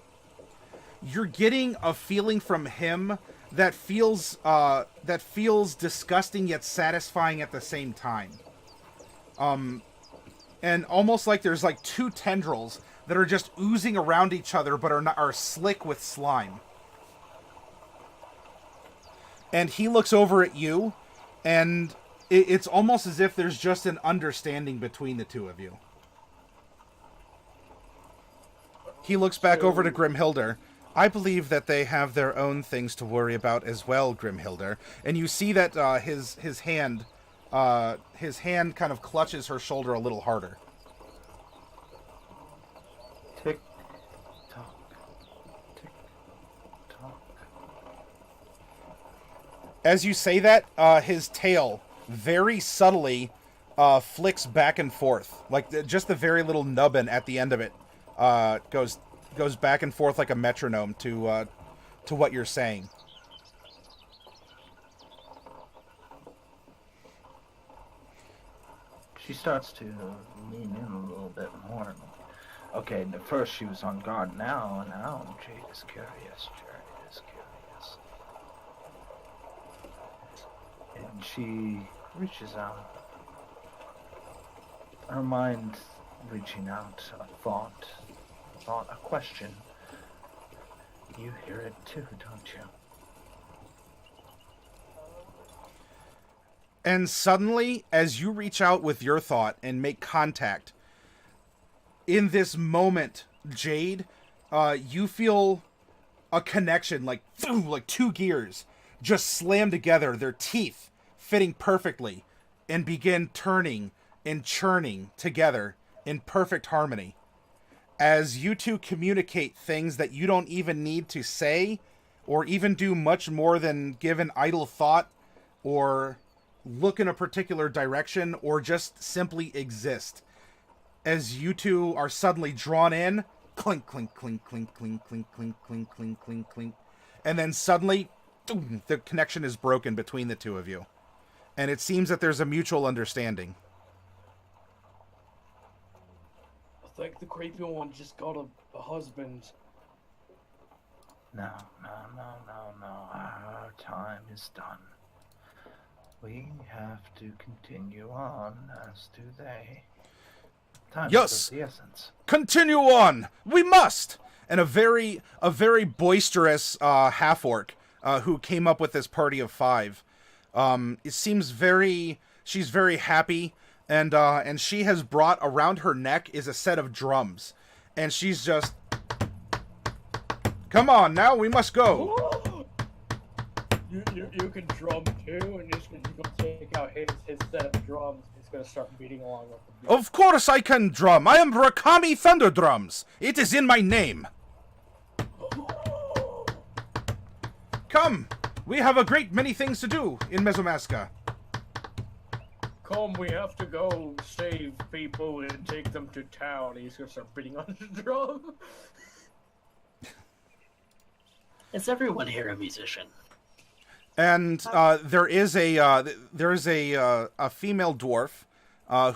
You're getting a feeling from him that feels disgusting yet satisfying at the same time. And almost like there's like two tendrils that are just oozing around each other, but are slick with slime. And he looks over at you, and it's almost as if there's just an understanding between the two of you. He looks back over to Grimhilder. I believe that they have their own things to worry about as well, Grimhilder. And you see that his hand kind of clutches her shoulder a little harder. Tick tock, tick tock. As you say that, his tail very subtly flicks back and forth, like just the very little nubbin at the end of it goes back and forth like a metronome to to what you're saying. She starts to lean in a little bit more. Okay, at first she was on guard. Now Jade is curious. Jade is curious. And she reaches out. Her mind reaching out, a thought, a question. You hear it too, don't you? And suddenly, as you reach out with your thought and make contact, in this moment, Jade, you feel a connection, like two gears just slam together, their teeth fitting perfectly, and begin turning and churning together in perfect harmony. As you two communicate things that you don't even need to say, or even do much more than give an idle thought, or look in a particular direction, or just simply exist. As you two are suddenly drawn in, clink, clink, clink, clink, clink, clink, clink, clink, clink, clink, clink. And then suddenly, the connection is broken between the two of you. And it seems that there's a mutual understanding. I think the creepy one just got a husband. No. Our time is done. We have to continue on, as do they. Time Yes! is of the essence. Continue on! We must! And a very boisterous half-orc who came up with this party of 5. It seems she's very happy, and she has brought around her neck is a set of drums. And she's just, come on now, we must go! You can drum too, and you're gonna take out his set of drums. He's gonna start beating along with the beat. Of course I can drum! I am Rakami Thunder Drums! It is in my name! Come! We have a great many things to do in Mesomasca. Come, we have to go save people and take them to town. He's gonna start beating on the drum. Is everyone here a musician? And there is a female dwarf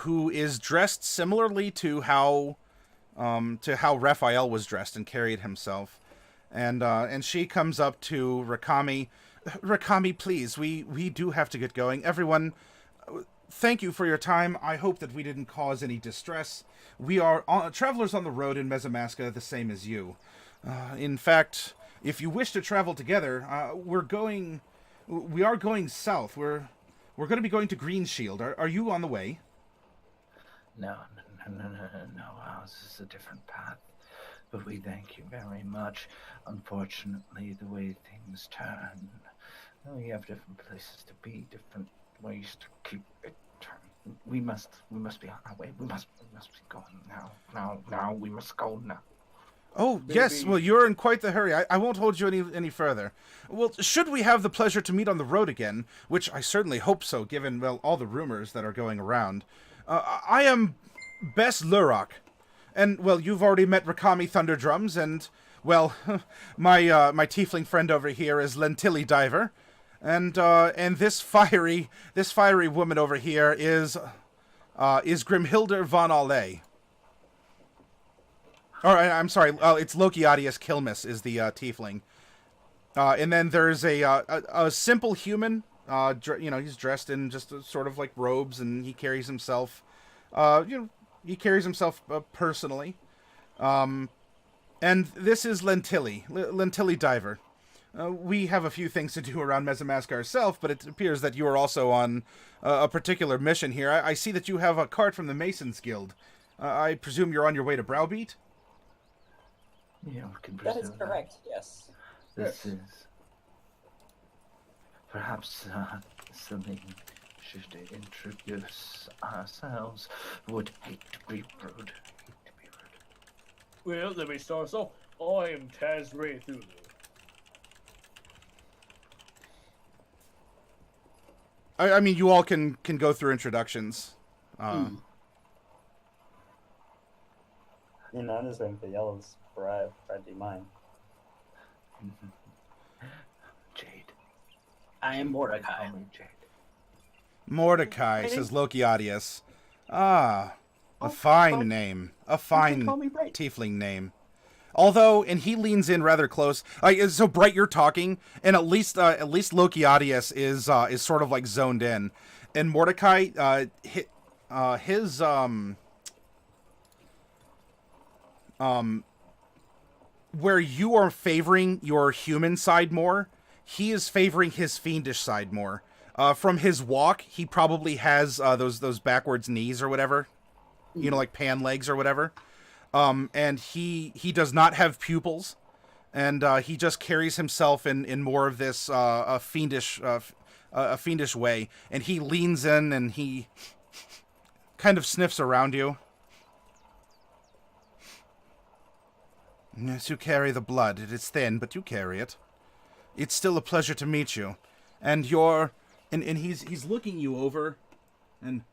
who is dressed similarly to how Raphael was dressed and carried himself, and she comes up to Rakami. Rakami, please, we do have to get going. Everyone, thank you for your time. I hope that we didn't cause any distress. We are travelers on the road in Mesomasca, the same as you. In fact, if you wish to travel together, we are going south. We're going to be going to Greenshield. Are you on the way? No. Ours is a different path. But we thank you very much. Unfortunately, the way things turn, we have different places to be, different ways to keep it turning. We must be on our way. We must be going now. We must go now. Oh, yes. Well, you're in quite the hurry. I won't hold you any further. Well, should we have the pleasure to meet on the road again, which I certainly hope so, given, well, all the rumors that are going around. I am Bess Lurok, and, well, you've already met Rakami Thunderdrums, and, well, my tiefling friend over here is Lentilly Diver, and this fiery woman over here is Grimhilder von Alle. Or, I'm sorry, it's Lokiadius Kilmus is the tiefling. And then there's a simple human, he's dressed in just sort of like robes, and he carries himself, personally. And this is Lentilly Diver. We have a few things to do around Mesomasca ourselves, but it appears that you are also on a particular mission here. I see that you have a cart from the Masons Guild. I presume you're on your way to Browbeat? Yeah, we can That presume is correct, yes. This is... Perhaps, Celine should introduce ourselves. Would hate to be rude. Well, let me start us off. I am Taz Thulu. I mean, you all can go through introductions. You're not just going to yell as Brad, do you mind? I am Mordecai. Call me Jade. Mordecai, Brighty? says Lokiadius. Ah, a Oh, fine but name. A You fine can call me Bright. tiefling name. Although, and he leans in rather close. So Bright, you're talking, and at least Lokiadius is sort of like zoned in, and Mordecai, his where you are favoring your human side more, he is favoring his fiendish side more. From his walk, he probably has those backwards knees or whatever, like pan legs or whatever. And he does not have pupils, and he just carries himself in more of this a fiendish way. And he leans in and he kind of sniffs around you. Yes, you carry the blood. It is thin, but you carry it. It's still a pleasure to meet you. And he's looking you over, and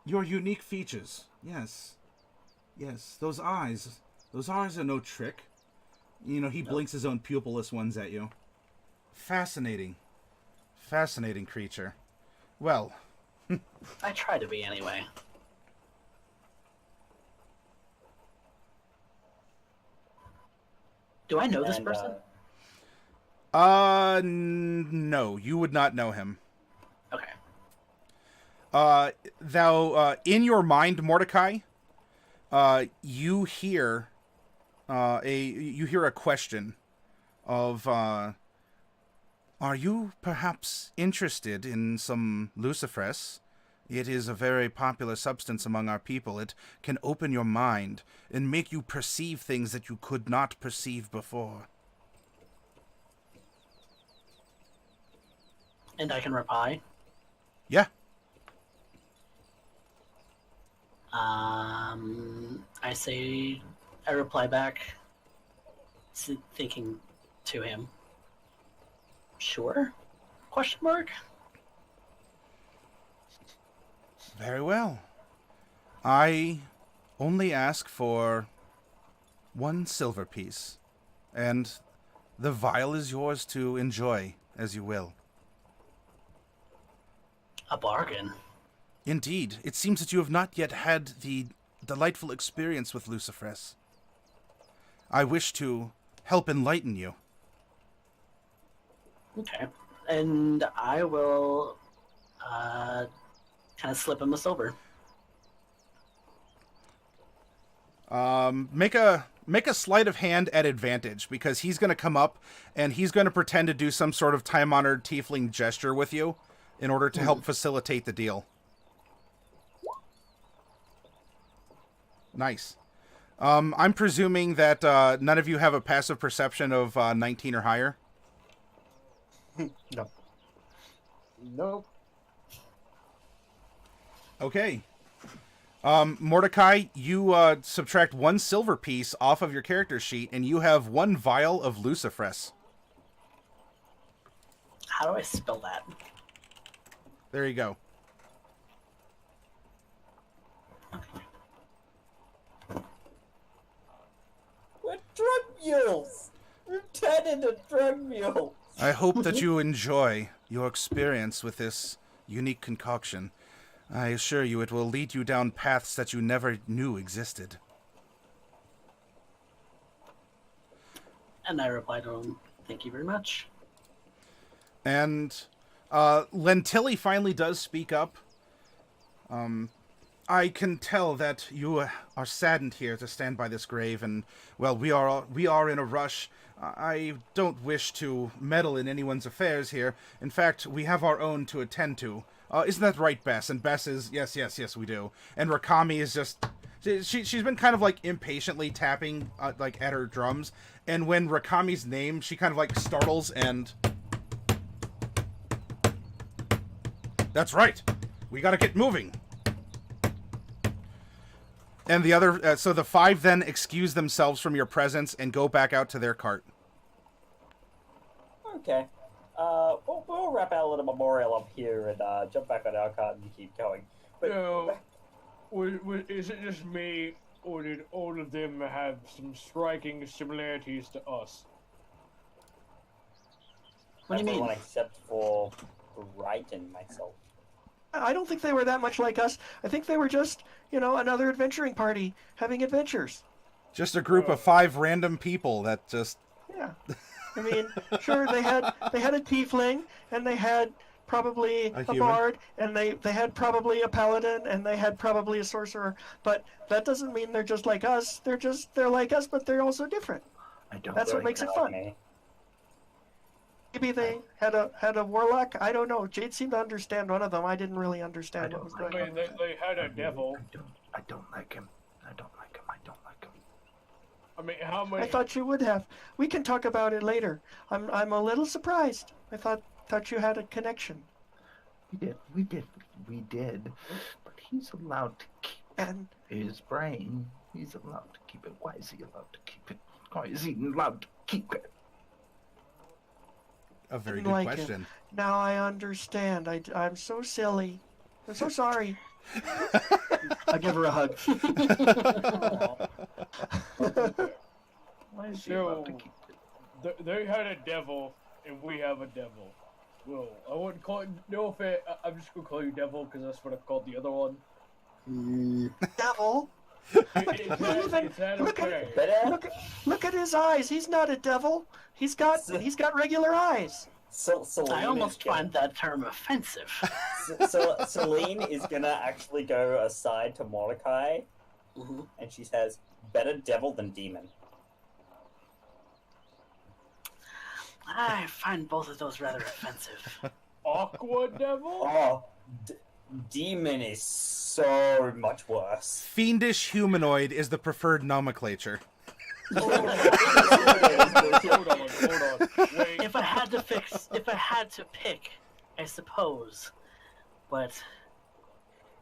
your unique features. Yes, those eyes are no trick. He blinks his own pupilless ones at you. Fascinating creature. Well, I try to be anyway. Do I know this person? No, you would not know him. Okay. Thou, in your mind, Mordecai, you hear a question of, are you perhaps interested in some lucifers? It is a very popular substance among our people. It can open your mind and make you perceive things that you could not perceive before. And I can reply? Yeah. I reply back, thinking to him, sure? Question mark? Very well. I only ask for 1 silver piece, and the vial is yours to enjoy as you will. A bargain. Indeed, it seems that you have not yet had the delightful experience with Lucifres. I wish to help enlighten you. Okay. And I will kind of slip him a silver. Make a sleight of hand at advantage, because he's going to come up and he's going to pretend to do some sort of time-honored tiefling gesture with you in order to help facilitate the deal. Nice. I'm presuming that none of you have a passive perception of 19 or higher. No. Nope. Okay. Mordecai, you subtract 1 silver piece off of your character sheet, and you have 1 vial of Lucifres. How do I spell that? There you go. We're drug mules! We're turned into drug mules! I hope that you enjoy your experience with this unique concoction. I assure you it will lead you down paths that you never knew existed. And I reply to him, thank you very much. And Lentilli finally does speak up. I can tell that you are saddened here to stand by this grave, and, well, we are in a rush. I don't wish to meddle in anyone's affairs here. In fact, we have our own to attend to. Isn't that right, Bess? And Bess is, yes, we do. And Rakami is just... She's been kind of, like, impatiently tapping, like, at her drums. And when Rakami's name, she kind of, like, startles and... That's right! We gotta get moving! And the other... so the 5 then excuse themselves from your presence and go back out to their cart. Okay. We'll wrap our little memorial up here and jump back on our cart and keep going. But So, is it just me, or did all of them have some striking similarities to us? What do you mean? Everyone except for Bright and myself. I don't think they were that much like us. I think they were just, another adventuring party having adventures. Just a group of 5 random people that just... Yeah. I mean, sure, they had a tiefling, and they had probably a human. bard, and they had probably a paladin, and they had probably a sorcerer. But that doesn't mean they're just like us. They're like us, but they're also different. That's what makes it fun. Maybe they had a warlock. I don't know. Jade seemed to understand one of them. I didn't really understand what was going on. They had a devil. I don't like him. I don't like him. I mean, how many? I thought you would have. We can talk about it later. I'm a little surprised. I thought you had a connection. We did. But he's allowed to keep his brain. He's allowed to keep it. Why is he allowed to keep it? Why is he allowed to keep it? A very Didn't good like question. him. Now I understand. I'm so silly. I'm so sorry. I give her a hug. Why is he allowed to So, keep it? they had a devil, and we have a devil. Well, I wouldn't call it. No offense. I'm just gonna call you devil because that's what I called the other one. Devil? Is that okay? Look at his eyes. He's not a devil. He's got regular eyes. I almost find that term offensive. So Celine is gonna actually go aside to Mordecai, and she says, "Better devil than demon." I find both of those rather offensive. Aqua devil? Oh, demon is so much worse. Fiendish humanoid is the preferred nomenclature. Hold on. Wait. If I had to pick, I suppose, but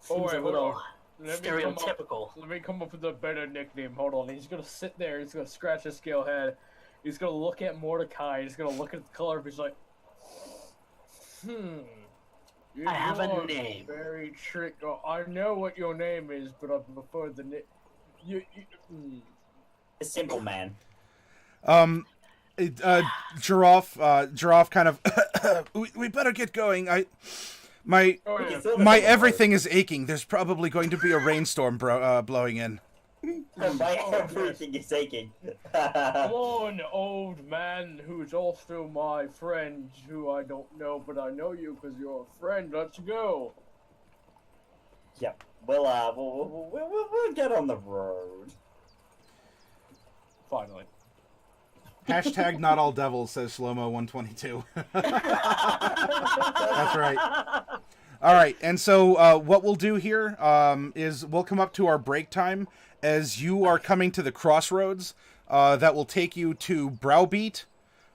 seems a Hold little on. stereotypical. Let me come up with a better nickname. Hold on. He's gonna sit there. He's gonna scratch his scale head. He's gonna look at Mordecai. He's gonna look at the color. He's like, I have a name. Very trick. Oh, I know what your name is, but I prefer the name. A simple man. Geroff kind of... we better get going. My everything is aching. There's probably going to be a rainstorm blowing in. My everything is aching. Come on, old man, who's also my friend, who I don't know, but I know you because you're a friend. Let's go. Yep. We'll get on the road. Finally. Hashtag not all devils, says Shlomo122. That's right. All right, and so what we'll do here is we'll come up to our break time as you are coming to the crossroads that will take you to Browbeat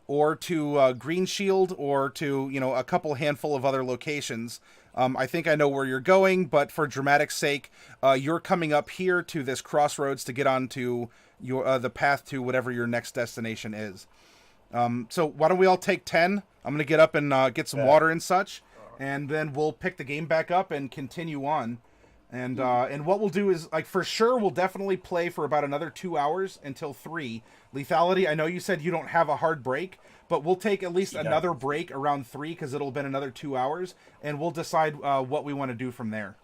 or to Greenshield or to, a couple handful of other locations. I think I know where you're going, but for dramatic sake, you're coming up here to this crossroads to get onto the path to whatever your next destination is. So why don't we all take 10? I'm going to get up and get some water and such, and then we'll pick the game back up and continue on. And what we'll do is, for sure, we'll definitely play for about another 2 hours until 3. Lethality, I know you said you don't have a hard break, but we'll take at least another break around 3 because it'll have been another 2 hours, and we'll decide what we want to do from there.